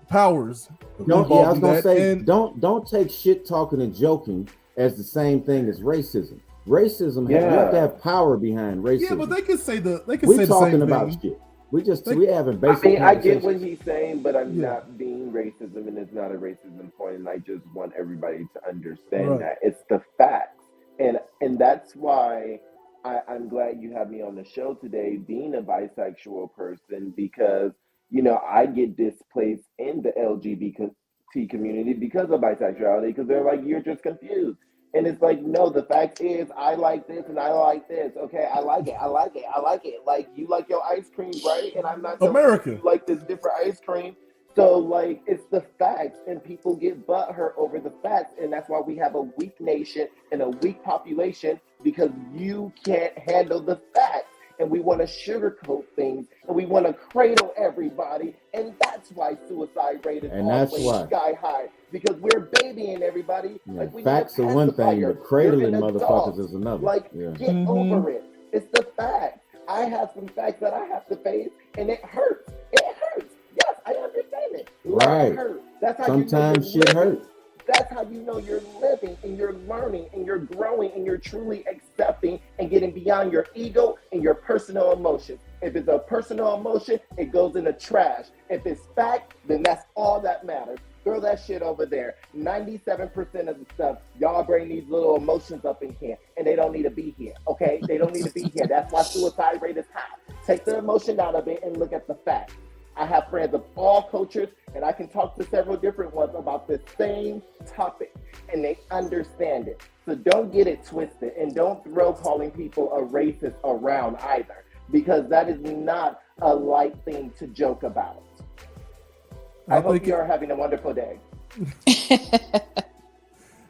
powers. I was gonna say, don't take shit talking and joking as the same thing as racism. Racism, you have to have power behind racism. Yeah, but they could say the same thing. We're talking about shit. We haven't basic. I get what he's saying, but I'm not being racism, and it's not a racism point, and I just want everybody to understand that it's the facts, and that's why I'm glad you have me on the show today, being a bisexual person, because I get displaced in the LGBT community because of bisexuality, because they're like, you're just confused. And it's like, no, the fact is, I like this and I like this. Okay, I like it. Like, you like your ice cream, right? And I'm not America. You like this different ice cream. So, like, it's the facts, and people get butthurt over the facts. And that's why we have a weak nation and a weak population, because you can't handle the facts. and we want to sugarcoat things, and we want to cradle everybody, and that's why suicide rate is always sky high, because we're babying everybody. Yeah, like we facts are one thing, but cradling motherfuckers is another. Like, get over it. It's the fact. I have some facts that I have to face, and it hurts. It hurts. Yes, I understand it. Right. It hurts. That's how sometimes shit hurts. That's how you know you're living and you're learning and you're growing and you're truly accepting and getting beyond your ego and your personal emotions. If it's a personal emotion, it goes in the trash. If it's fact, then that's all that matters. Throw that shit over there. 97% of the stuff, y'all bring these little emotions up in here, and they don't need to be here, okay? They don't need to be here. That's why suicide rate is high. Take the emotion out of it and look at the facts. I have friends of all cultures, and I can talk to several different ones about the same topic, and they understand it. So don't get it twisted, and don't throw calling people a racist around either, because that is not a light thing to joke about. I hope you are having a wonderful day.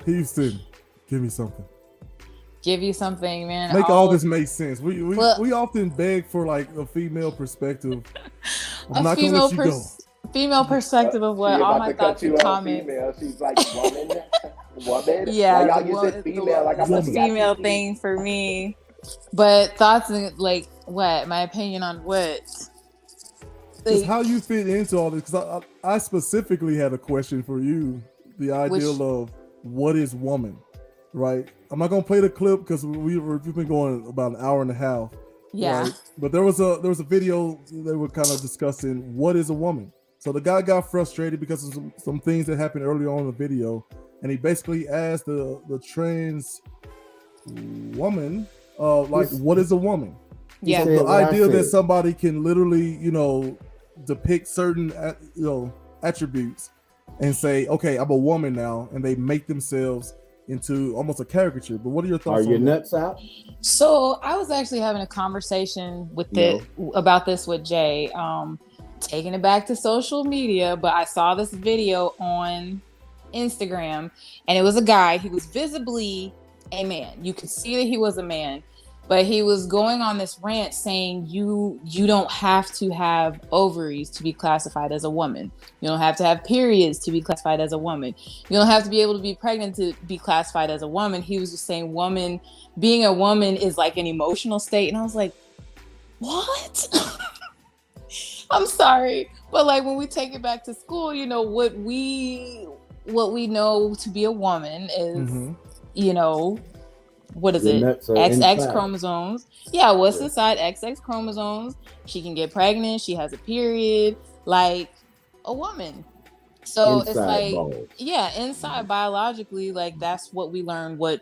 Houston, give me something. Give you something, man. Make all this make sense. We often beg for like a female perspective. I'm not gonna let you go. Female perspective of what all my thoughts and comments. Female. She's like woman. Yeah, y'all use it female. Like I'm a female thing for me. But thoughts and like what? My opinion on what? Just how you fit into all this. Because I specifically had a question for you. The ideal of what is woman, right? I'm not gonna play the clip because we've been going about an hour and a half. Yeah. Right? But there was a video they were kind of discussing what is a woman. So the guy got frustrated because of some things that happened early on in the video, and he basically asked the trans woman, what is a woman? Yeah. So the idea that somebody can literally, depict certain, attributes and say, okay, I'm a woman now, and they make themselves into almost a caricature. But what are your thoughts? Are your nuts out? So I was actually having a conversation about this with Jay, taking it back to social media, but I saw this video on Instagram, and it was a guy. He was visibly a man. You could see that he was a man, but he was going on this rant saying you don't have to have ovaries to be classified as a woman. You don't have to have periods to be classified as a woman. You don't have to be able to be pregnant to be classified as a woman. He was just saying being a woman is like an emotional state. And I was like, what? I'm sorry. But like when we take it back to school, what we know to be a woman is, what is it? XX chromosomes. Yeah, what's inside XX chromosomes? She can get pregnant. She has a period, like a woman. So it's like, inside biologically, like that's what we learn what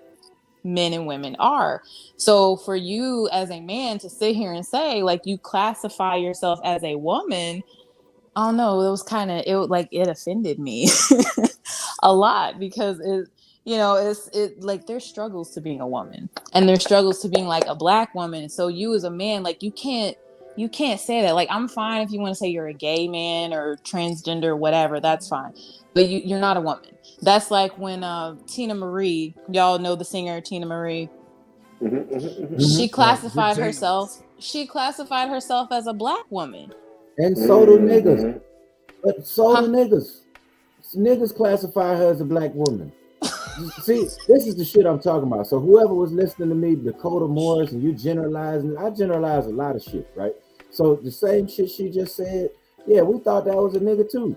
men and women are. So for you as a man to sit here and say like you classify yourself as a woman, I don't know. It was kind of it offended me a lot because it's like there's struggles to being a woman and there's struggles to being like a black woman. So you as a man, like you can't say that. Like I'm fine if you want to say you're a gay man or transgender, whatever, that's fine. But you're not a woman. That's like when Tina Marie, y'all know the singer Tina Marie. She classified herself. She classified herself as a black woman. And so do niggas. But so do niggas. Niggas classify her as a black woman. See, this is the shit I'm talking about. So whoever was listening to me, Dakota Morris, and you generalizing, I generalize a lot of shit, right? So the same shit she just said, yeah, we thought that was a nigga too.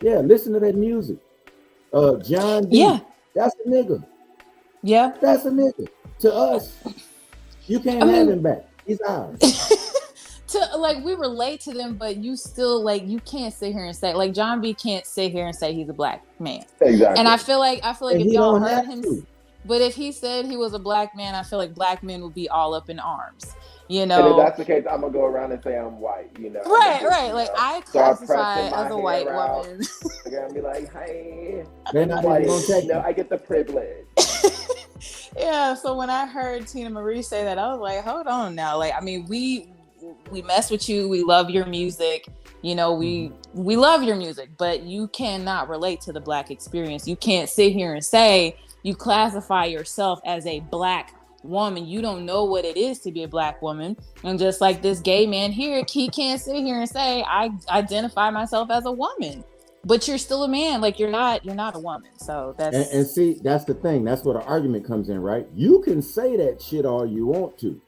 Yeah, listen to that music. John D. Yeah. That's a nigga. Yeah. That's a nigga. To us, you can't have him back. He's ours. We relate to them, but you still you can't sit here and say John B can't sit here and say he's a black man. Exactly. And I feel like if y'all heard him, but if he said he was a black man, I feel like black men would be all up in arms. And if that's the case, I'm gonna go around and say I'm white. Right. Like I classify as a white woman. I'm gonna be like, hey, I'm white. I get the privilege. Yeah. So when I heard Tina Marie say that, I was like, hold on now. We mess with you. We love your music. We love your music, but you cannot relate to the black experience. You can't sit here and say you classify yourself as a black woman. You don't know what it is to be a black woman. And just like this gay man here, he can't sit here and say, I identify myself as a woman. But you're still a man. Like you're not a woman. So that's and see, that's the thing. That's where the argument comes in, right? You can say that shit all you want to.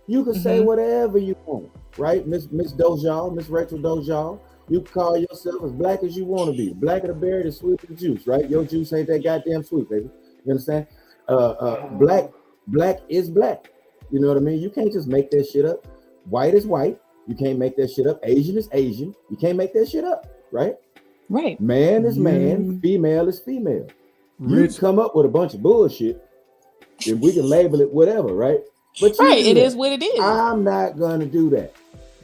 You can say whatever you want, right? Miss Dojal, Miss Rachel Dojal. You can call yourself as black as you want to be. Black of the berry, the sweet of the juice, right? Your juice ain't that goddamn sweet, baby. You understand? Black is black. You know what I mean? You can't just make that shit up. White is white. You can't make that shit up. Asian is Asian. You can't make that shit up, right? right. Man is man. Female is female. You can come up with a bunch of bullshit, and we can label it whatever, right? But it is what it is. I'm not gonna do that.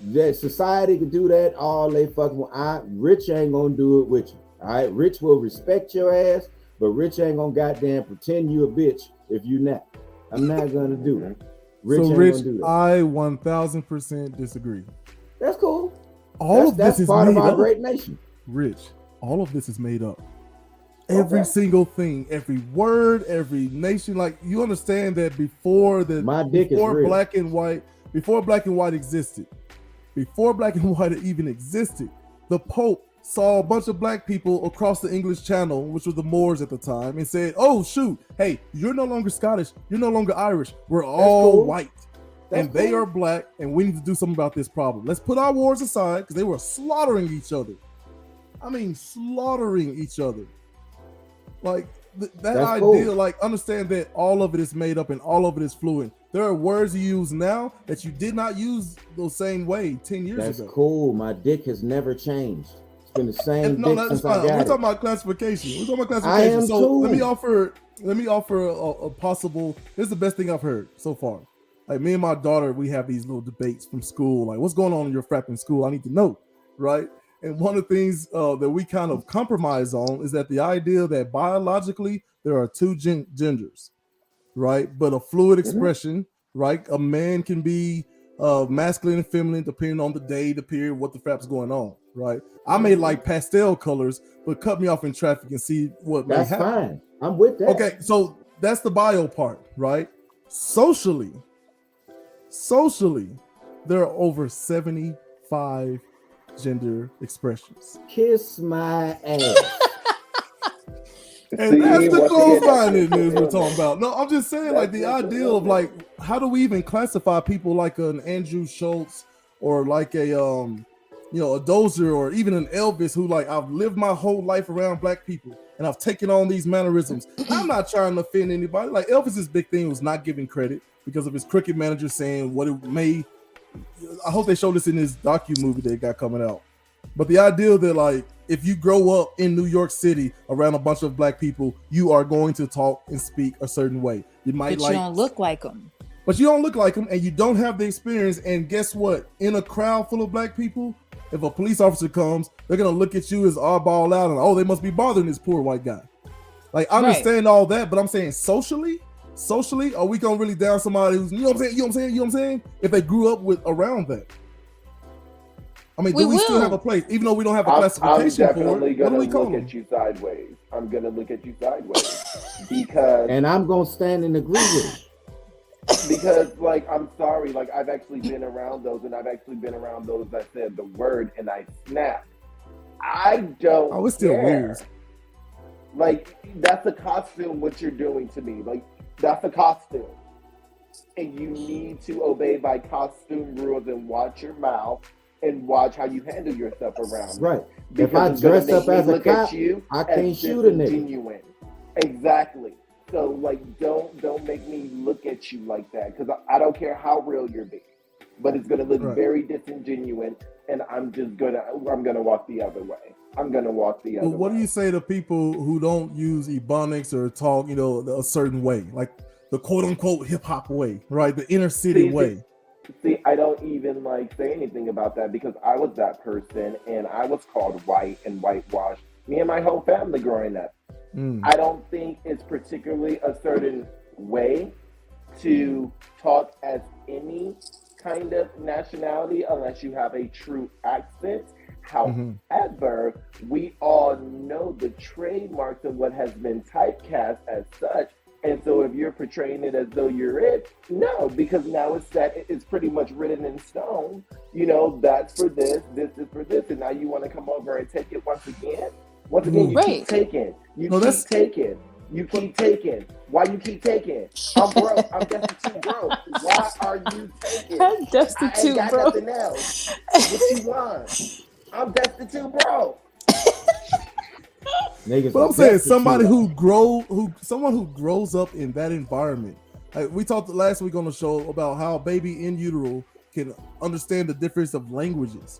That society can do that all they fucking want. Rich ain't gonna do it with you. All right, Rich will respect your ass, but Rich ain't gonna goddamn pretend you a bitch if you not. I'm not gonna do it. Rich ain't gonna do that. I 1000% disagree. That's cool. That's part of our great nation. Rich, all of this is made up. Every single thing, every word, every nation. Like you understand that before black and white existed, before black and white even existed, the Pope saw a bunch of black people across the English Channel, which were the Moors at the time, and said, "Oh shoot, hey, you're no longer Scottish, you're no longer Irish. We're all white, and they are black, and we need to do something about this problem. Let's put our wars aside because they were slaughtering each other. I mean, slaughtering each other." Like that idea, cool. Like understand that all of it is made up and all of it is fluent. There are words you use now that you did not use the same way 10 years ago. That's cool. My dick has never changed. It's been the same dick since I got We're talking about classification. I am so too. let me offer a possible. This is the best thing I've heard so far. Like me and my daughter, we have these little debates from school. Like, what's going on in your frapping school? I need to know, right? And one of the things that we kind of compromise on is that the idea that biologically there are two genders, right? But a fluid expression, right? A man can be masculine and feminine depending on the day, the period, what the frap's going on, right? I may like pastel colors, but cut me off in traffic and see what may happen. That's fine. I'm with that. Okay, so that's the bio part, right? Socially, there are over 75 gender expressions. Kiss my ass. And that's the close-mindedness we're talking about. No, I'm just saying, like the idea of like, how do we even classify people like an Andrew Schultz or like a a Dozier or even an Elvis who like I've lived my whole life around black people and I've taken on these mannerisms. I'm not trying to offend anybody. Like Elvis's big thing was not giving credit because of his cricket manager saying what it may. I hope they show this in this docu-movie they got coming out. But the idea that like if you grow up in New York City around a bunch of black people, you are going to talk and speak a certain way. You might but you don't look like them. But you don't look like them and you don't have the experience. And guess what? In a crowd full of black people, if a police officer comes, they're gonna look at you as oddball out and they must be bothering this poor white guy. Like I understand all that, but I'm saying socially, are we gonna really down somebody who's you know what I'm saying? If they grew up around that. I mean, do we still have a place, even though we don't have a classification for it? I'm definitely gonna look at you sideways. I'm gonna look at you sideways because, and I'm gonna stand and agree with it. Because, like, I'm sorry, like I've actually been around those, and I've actually been around those that said the word, and I snapped. I don't. Oh, it's still weird. Like that's a costume. What you're doing to me, like that's a costume, and you need to obey by costume rules and watch your mouth. And watch how you handle yourself around. Right. If I dress up as a cop, I can't shoot a nigga. Genuine. Exactly. So like, don't make me look at you like that because I don't care how real you're being, but it's gonna look very disingenuine, and I'm gonna walk the other way. I'm gonna walk the other way. What do you say to people who don't use ebonics or talk, a certain way, like the quote unquote hip hop way, right? The inner city way. See, I don't even say anything about that because I was that person and I was called white and whitewashed. Me and my whole family growing up. I don't think it's particularly a certain way to talk as any kind of nationality unless you have a true accent. However, we all know the trademarks of what has been typecast as such And so if you're portraying it as though you're it, no, because now it's set, it's pretty much written in stone. You know, that's for this, this is for this, and now you want to come over and take it once again. Once again, you keep taking, you keep taking. Why you keep taking? I'm broke. I'm destitute broke. Why are you taking? I'm destitute I ain't got broke. nothing else. What you want? I'm destitute broke. Niggas But I'm are saying destitute. somebody someone who grows up in that environment. Like we talked last week on the show about how baby in utero can understand the difference of languages.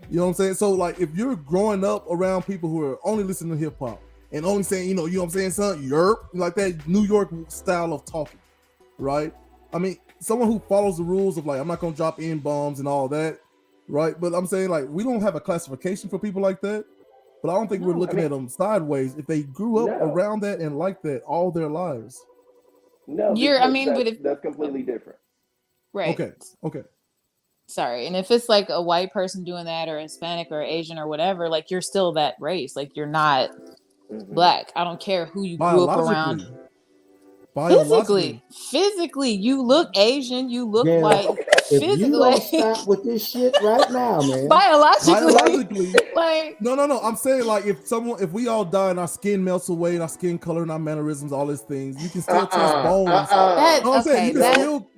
You know what I'm saying? So like if you're growing up around people who are only listening to hip hop and only saying, you know what I'm saying, son, yerp, like that New York style of talking, right? I mean, someone who follows the rules of like, I'm not gonna drop N bombs and all that, right? But I'm saying like we don't have a classification for people like that. But I don't think we're looking at them sideways if they grew up around that and like that all their lives. No, that's completely different. Right. Okay. Sorry. And if it's like a white person doing that or Hispanic or Asian or whatever, like you're still that race. Like you're not black. I don't care who you grew up around. Physically, you look Asian, you look white. If you don't stop with this shit right now, man. Biologically, like no. I'm saying like if we all die and our skin melts away and our skin color and our mannerisms, all these things, you can still test bones. I'm saying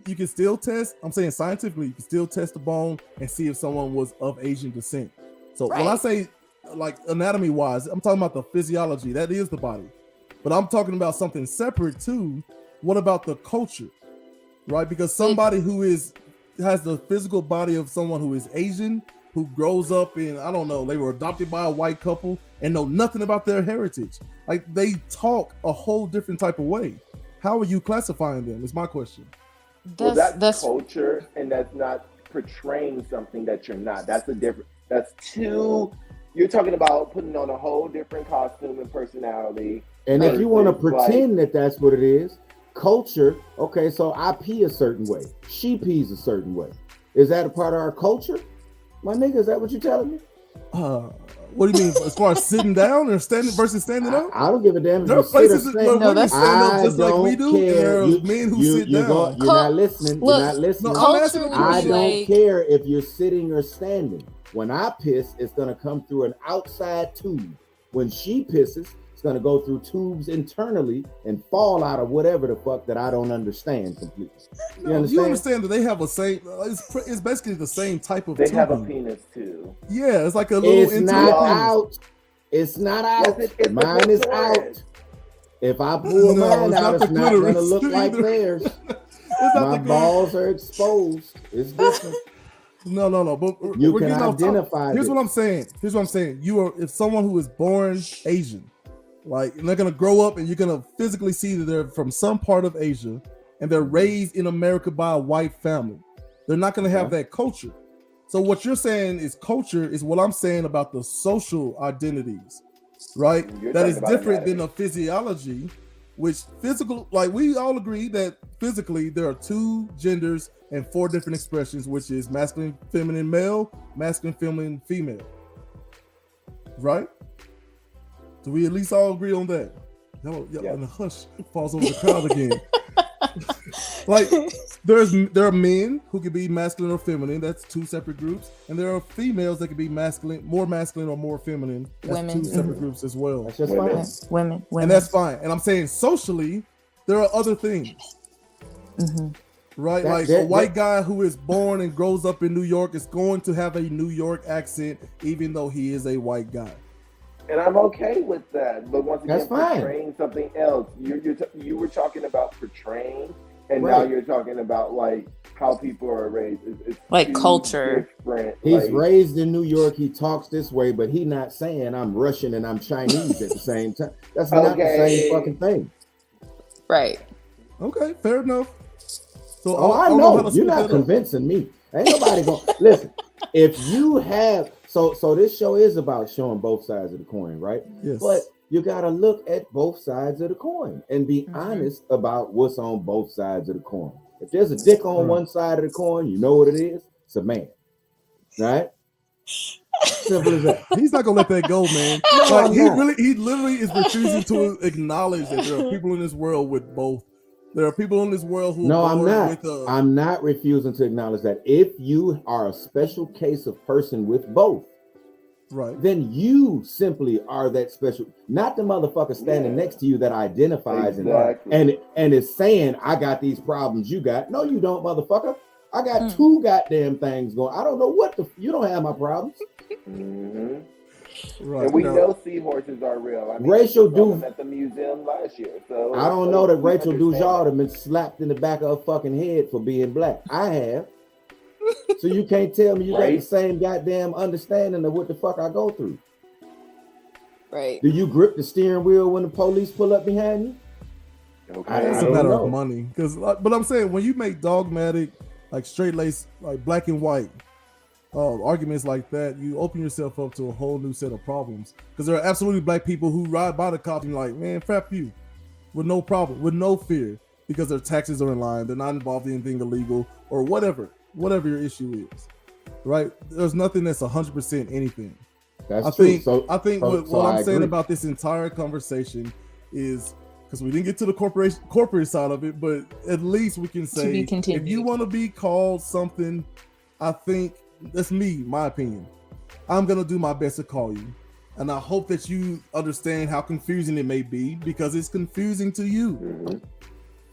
you can still test. I'm saying scientifically, you can still test the bone and see if someone was of Asian descent. So when I say like anatomy wise, I'm talking about the physiology. That is the body. But I'm talking about something separate too. What about the culture, right? Because somebody who has the physical body of someone who is Asian, who grows up in, I don't know, they were adopted by a white couple and know nothing about their heritage. Like they talk a whole different type of way. How are you classifying them? Is my question. That's culture, and that's not portraying something that you're not. That's a different. That's two. You're talking about putting on a whole different costume and personality. And if you want to pretend that that's what it is, culture, okay, so I pee a certain way. She pees a certain way. Is that a part of our culture? My nigga, is that what you're telling me? What do you mean? As far as sitting down or standing versus standing up? I don't give a damn. There are places where women stand up just like we do, care. and there are men who sit down. You're not listening. You're not listening. I don't care if you're sitting or standing. When I piss, it's going to come through an outside tube. When she pisses, going to go through tubes internally and fall out of whatever the fuck that I don't understand completely. You understand that they have a same, it's basically the same type of They tubing. have a penis too. Yeah, it's like a little It's not out. It's not out. Yes, mine is out. If I pull mine out, it's not going to look like theirs. My balls are exposed. It's different. No. But you can identify. Here's what I'm saying. If someone who is born Asian, like, and they're gonna grow up and you're gonna physically see that they're from some part of Asia and they're raised in America by a white family, they're not gonna have that culture. So what you're saying is culture is what I'm saying about the social identities, right? That is different than the physiology, which physical, like we all agree that physically there are two genders and four different expressions, which is masculine, feminine, male, masculine, feminine, female, right? Do we at least all agree on that? And the hush falls over the crowd again. Like there are men who can be masculine or feminine. That's two separate groups, and there are females that can be more masculine or more feminine. That's two separate groups as well. That's just fine. Women, and that's fine. And I'm saying socially, there are other things, right? Like a white guy who is born and grows up in New York is going to have a New York accent, even though he is a white guy. And I'm okay with that. But once again, that's fine. Portraying something else. You were talking about portraying, and now you're talking about like how people are raised. It's like culture. He's raised in New York. He talks this way, but he's not saying I'm Russian and I'm Chinese at the same time. That's not the same fucking thing. Right. Okay, fair enough. So I know you're not convincing me. Ain't nobody gonna listen. If you have so this show is about showing both sides of the coin, right? Yes. But you gotta look at both sides of the coin and be honest about what's on both sides of the coin. If there's a dick on one side of the coin, you know what it is? It's a man, right? Simple as that. He's not gonna let that go, man. No, Like I'm not. he literally is refusing to acknowledge that there are people in this world with both. There are people in this world who No, are I'm born not. with a I'm not refusing to acknowledge that. If you are a special case of person with both, right. then you simply are that special, not the motherfucker standing next to you that identifies Exactly. and is saying, I got these problems you got. No, you don't, motherfucker. I got two goddamn things going. I don't know what you don't have my problems. Mm-hmm. Right. And we Now, know seahorses are real. I mean, Rachel we saw them at the museum last year. So I don't know that we Rachel understand Dujard that. have been slapped in the back of her fucking head for being black. I have. So you can't tell me you got the same goddamn understanding of what the fuck I go through. Right. Do you grip the steering wheel when the police pull up behind you? Okay. it's I a don't matter know. of money. But I'm saying when you make dogmatic, like straight lace, like black and white arguments like that, you open yourself up to a whole new set of problems. Because there are absolutely black people who ride by the cop and like, man, crap you, with no problem, with no fear, because their taxes are in line, they're not involved in anything illegal or whatever your issue is. Right? There's nothing that's 100% anything. That's true. I think what I'm saying agree. about this entire conversation is, because we didn't get to the corporate side of it, but at least we can say, if you want to be called something, I think that's my opinion. I'm gonna do my best to call you, and I hope that you understand how confusing it may be, because it's confusing to you. Mm-hmm.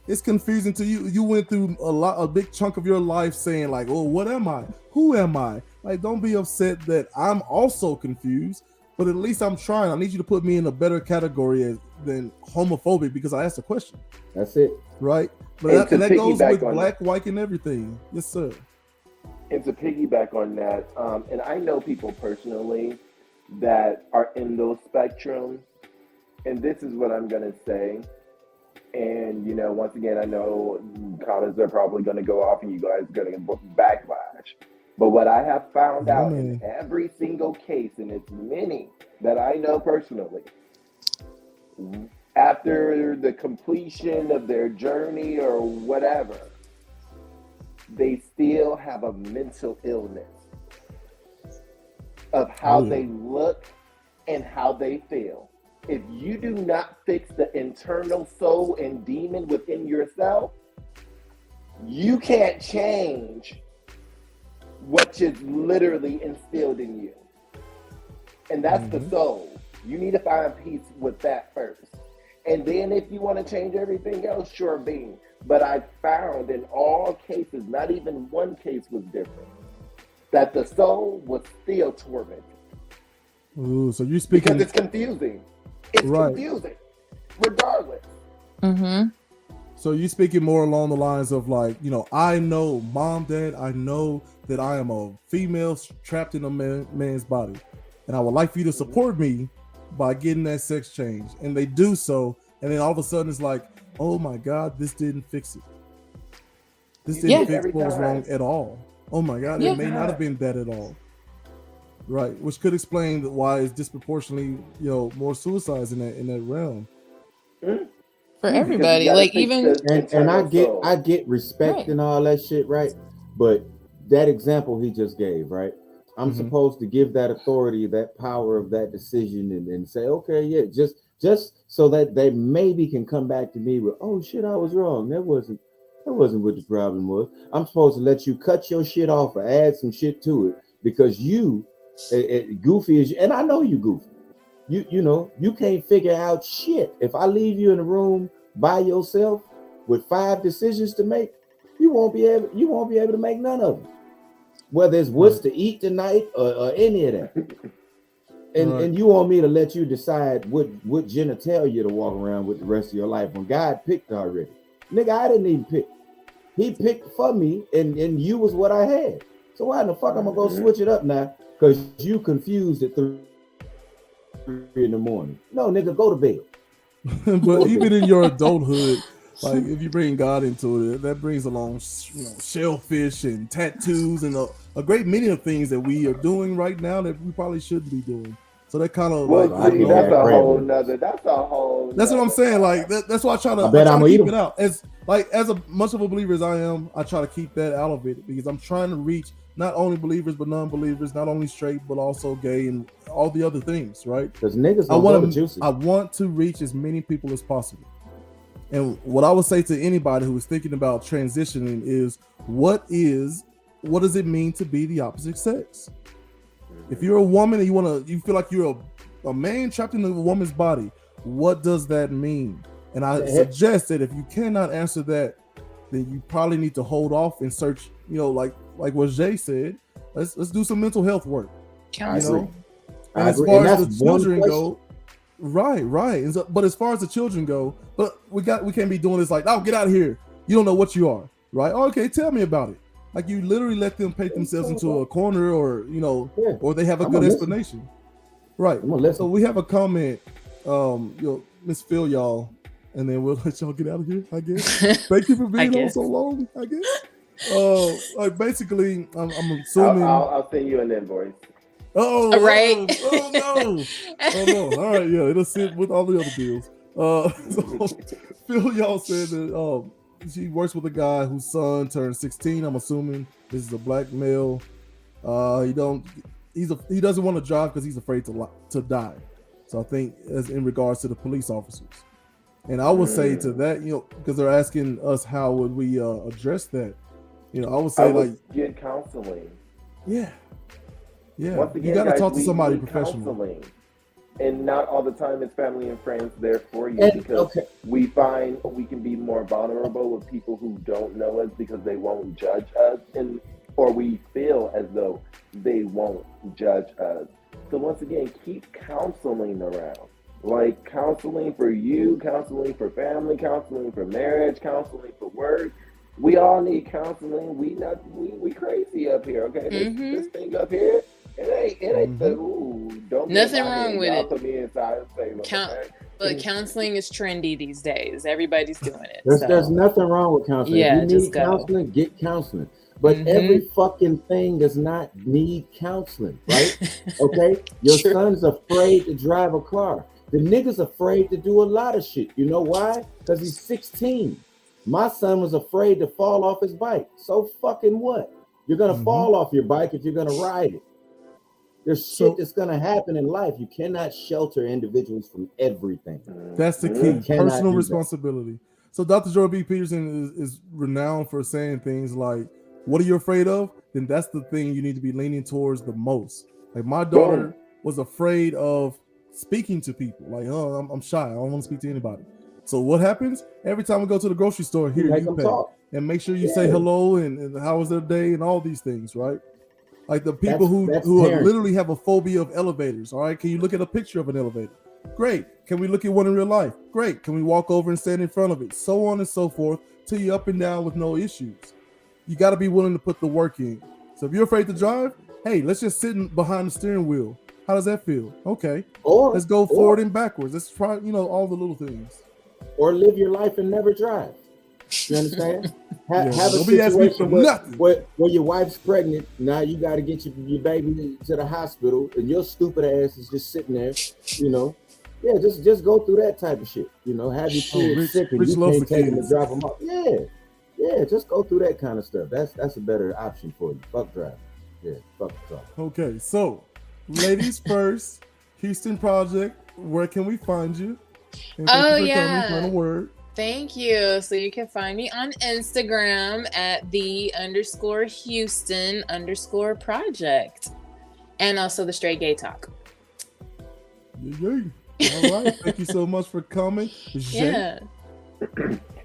It's confusing to you. You went through a big chunk of your life saying like, oh, what am I? Who am I? Like, don't be upset that I'm also confused, but at least I'm trying. I need you to put me in a better category than homophobic, because I asked a question. That's it. Right? But that goes with black, that, white, and everything. Yes, sir. And to piggyback on that, and I know people personally that are in those spectrums, and this is what I'm going to say. And, you know, once again, I know comments are probably going to go off and you guys are going to get backlash. But what I have found out in every single case, and it's many that I know personally, after the completion of their journey or whatever, they still have a mental illness of how they look and how they feel. If you do not fix the internal soul and demon within yourself, you can't change what is literally instilled in you. And that's the soul. You need to find peace with that first. And then if you want to change everything else, sure be. But I found in all cases, not even one case was different, that the soul was still tormented. Ooh, so you're speaking... Because it's confusing. It's confusing, regardless. Mm-hmm. So you're speaking more along the lines of like, you know, I know, mom, dad, I know that I am a female trapped in a man's body, and I would like for you to support me by getting that sex change. And they do so, and then all of a sudden it's like, oh my God, this didn't fix it. This didn't fix what was wrong at all. Oh my God, it may not have been that at all. Right, which could explain why it's disproportionately, you know, more suicides in that realm. For everybody, like even and I get respect and all that shit, right? But that example he just gave, right? I'm supposed to give that authority, that power of that decision, and say, okay, yeah, just so that they maybe can come back to me with, oh shit, I was wrong. That wasn't what the problem was. I'm supposed to let you cut your shit off or add some shit to it because you, goofy as you, and I know you goofy. You know, you can't figure out shit. If I leave you in a room by yourself with 5 decisions to make, you won't be able to make none of them. Whether it's what's to eat tonight or any of that. And you want me to let you decide what genitalia to walk around with the rest of your life when God picked already. Nigga, I didn't even pick. He picked for me, and you was what I had. So why in the fuck I'm gonna go switch it up now? Because you confused at 3 in the morning. No, nigga, go to bed. But even in your adulthood, like if you bring God into it, that brings along, you know, shellfish and tattoos and a great many of things that we are doing right now that we probably shouldn't be doing. So that kind of that's a whole nother. That's what I'm saying. Like that's why I try to keep it out. As much of a believer as I am, I try to keep that out of it because I'm trying to reach not only believers but non-believers, not only straight but also gay and all the other things, right? Because niggas don't go to juicy. I want to reach as many people as possible. And what I would say to anybody who is thinking about transitioning is what does it mean to be the opposite sex? If you're a woman and you feel like you're a man trapped in a woman's body, what does that mean? And I suggest that if you cannot answer that, then you probably need to hold off and search, like what Jay said, let's do some mental health work. Counseling. And as far as the children go, right. And but as far as the children go, but we can't be doing this like, oh, get out of here. You don't know what you are, right? Oh, okay, tell me about it. Like you literally let them paint themselves into a corner, or or they have a good explanation, right? So we have a comment, Miss Phil, y'all, and then we'll let y'all get out of here. I guess. Thank you for being on so long. I guess. Like basically, I'm assuming I'll send you an invoice. Oh, right. Oh no! Oh no! All right, yeah, it'll sit with all the other deals. So Phil, y'all said that she works with a guy whose son turned 16. I'm assuming this is a black male. He doesn't want to drive because he's afraid to die. So I think as in regards to the police officers, and I would say to that, because they're asking us how would we address that. I would say get counseling. Yeah. Once again, you got to talk to we somebody need professional. Counseling. And not all the time is family and friends there for you, because we find we can be more vulnerable with people who don't know us because they won't judge us, or we feel as though they won't judge us. So once again, keep counseling around. Like counseling for you, counseling for family, counseling for marriage, counseling for work. We all need counseling. We crazy up here, okay? This thing up here, it ain't the don't nothing wrong with it. Put me inside and say, but counseling is trendy these days. Everybody's doing it. There's nothing wrong with counseling. Yeah, if you need counseling, get counseling. But every fucking thing does not need counseling, right? Okay? Your son's afraid to drive a car. The nigga's afraid to do a lot of shit. You know why? Because he's 16. My son was afraid to fall off his bike. So fucking what? You're going to fall off your bike if you're going to ride it. There's shit that's going to happen in life. You cannot shelter individuals from everything. That's the key. Personal responsibility. So Dr. Jordan B. Peterson is renowned for saying things like, what are you afraid of? Then that's the thing you need to be leaning towards the most. Like my daughter was afraid of speaking to people. Like, oh, I'm shy. I don't want to speak to anybody. So what happens? Every time we go to the grocery store, here you pay. And make sure you say hello and how was their day and all these things, right? Like the people who literally have a phobia of elevators. All right. Can you look at a picture of an elevator? Great. Can we look at one in real life? Great. Can we walk over and stand in front of it? So on and so forth till you're up and down with no issues. You got to be willing to put the work in. So if you're afraid to drive, hey, let's just sit behind the steering wheel. How does that feel? Okay. Let's go forward and backwards. Let's try, all the little things. Or live your life and never drive. You understand? Have a situation where your wife's pregnant. Now you got to get your baby to the hospital, and your stupid ass is just sitting there. Yeah, just go through that type of shit. Have your kids sick and you can't take them and drop them off. Yeah, just go through that kind of stuff. That's a better option for you. Fuck driving. Yeah, fuck driving. Okay, so ladies first, Houston Project. Where can we find you? Final word. Thank you. So you can find me on Instagram at _Houston_project, and also the Straight Gay Talk. All right. Thank you so much for coming. Yeah.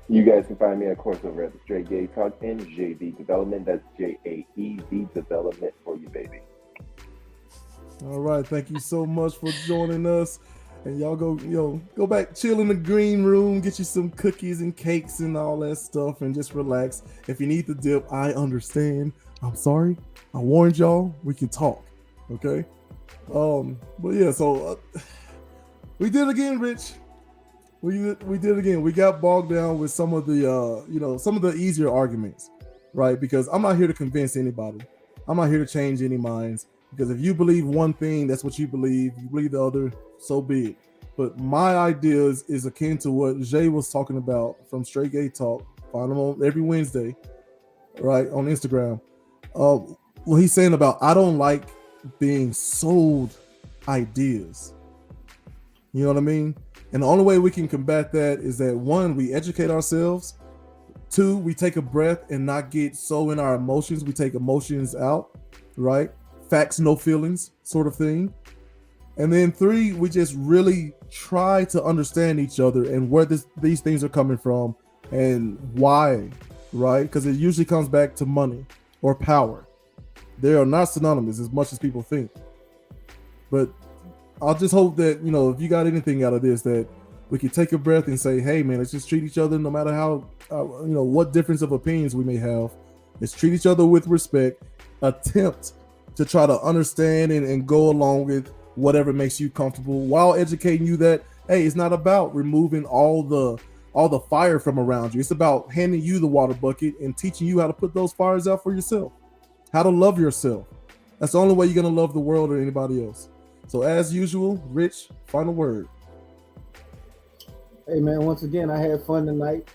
You guys can find me, of course, over at the Straight Gay Talk and JV Development. That's JAEV Development for you, baby. All right. Thank you so much for joining us. And y'all go back, chill in the green room, get you some cookies and cakes and all that stuff, and just relax. If you need the dip, I understand. I'm sorry. I warned y'all. We can talk. Okay. But yeah, so we did it again, Rich. We did it again. We got bogged down with some of the some of the easier arguments, right? Because I'm not here to convince anybody. I'm not here to change any minds. Because if you believe one thing, that's what you believe. You believe the other, so be it. But my ideas is akin to what Jay was talking about from Straight Gay Talk. Find them on every Wednesday, right, on Instagram. what he's saying about I don't like being sold ideas. You know what I mean? And the only way we can combat that is that one, we educate ourselves. Two, we take a breath and not get so in our emotions. We take emotions out, right? Facts, no feelings, sort of thing. And then three, we just really try to understand each other and where these things are coming from and why, right? Because it usually comes back to money or power. They are not synonymous as much as people think. But I'll just hope that, you know, if you got anything out of this, that we can take a breath and say, hey, man, let's just treat each other no matter how, you know, what difference of opinions we may have. Let's treat each other with respect, attempt to try to understand and go along with whatever makes you comfortable while educating you that, hey, it's not about removing all the fire from around you. It's about handing you the water bucket and teaching you how to put those fires out for yourself, how to love yourself. That's the only way you're going to love the world or anybody else. So as usual, Rich, final word. Hey man, once again, I had fun tonight.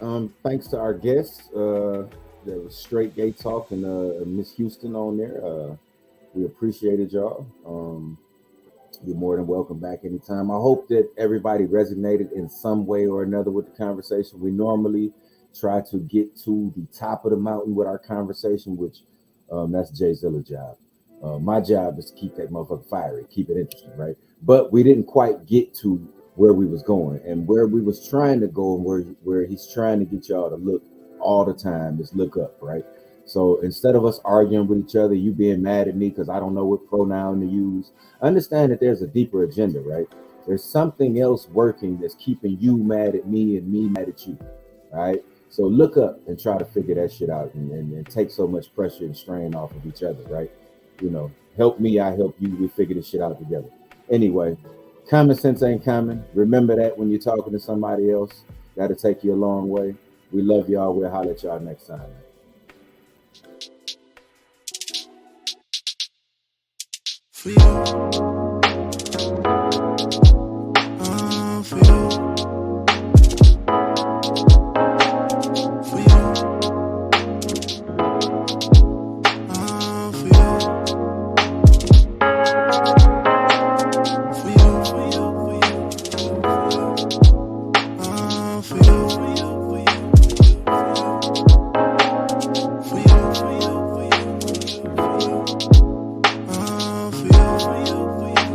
Thanks to our guests. There was Straight Gay Talk and Miss Houston on there. We appreciated y'all. You're more than welcome back anytime. I hope that everybody resonated in some way or another with the conversation. We normally try to get to the top of the mountain with our conversation, which that's Jay Zilla's job. My job is to keep that motherfucker fiery, keep it interesting, right? But we didn't quite get to where we was going, and where we was trying to go, and where he's trying to get y'all to look all the time is look up, right? So instead of us arguing with each other, you being mad at me because I don't know what pronoun to use, understand that there's a deeper agenda, right? There's something else working that's keeping you mad at me and me mad at you, right? So look up and try to figure that shit out and take so much pressure and strain off of each other, right? You know, help me, I help you. We figure this shit out together. Anyway, common sense ain't common. Remember that when you're talking to somebody else. That'll take you a long way. We love y'all. We'll holler at y'all next time. For you.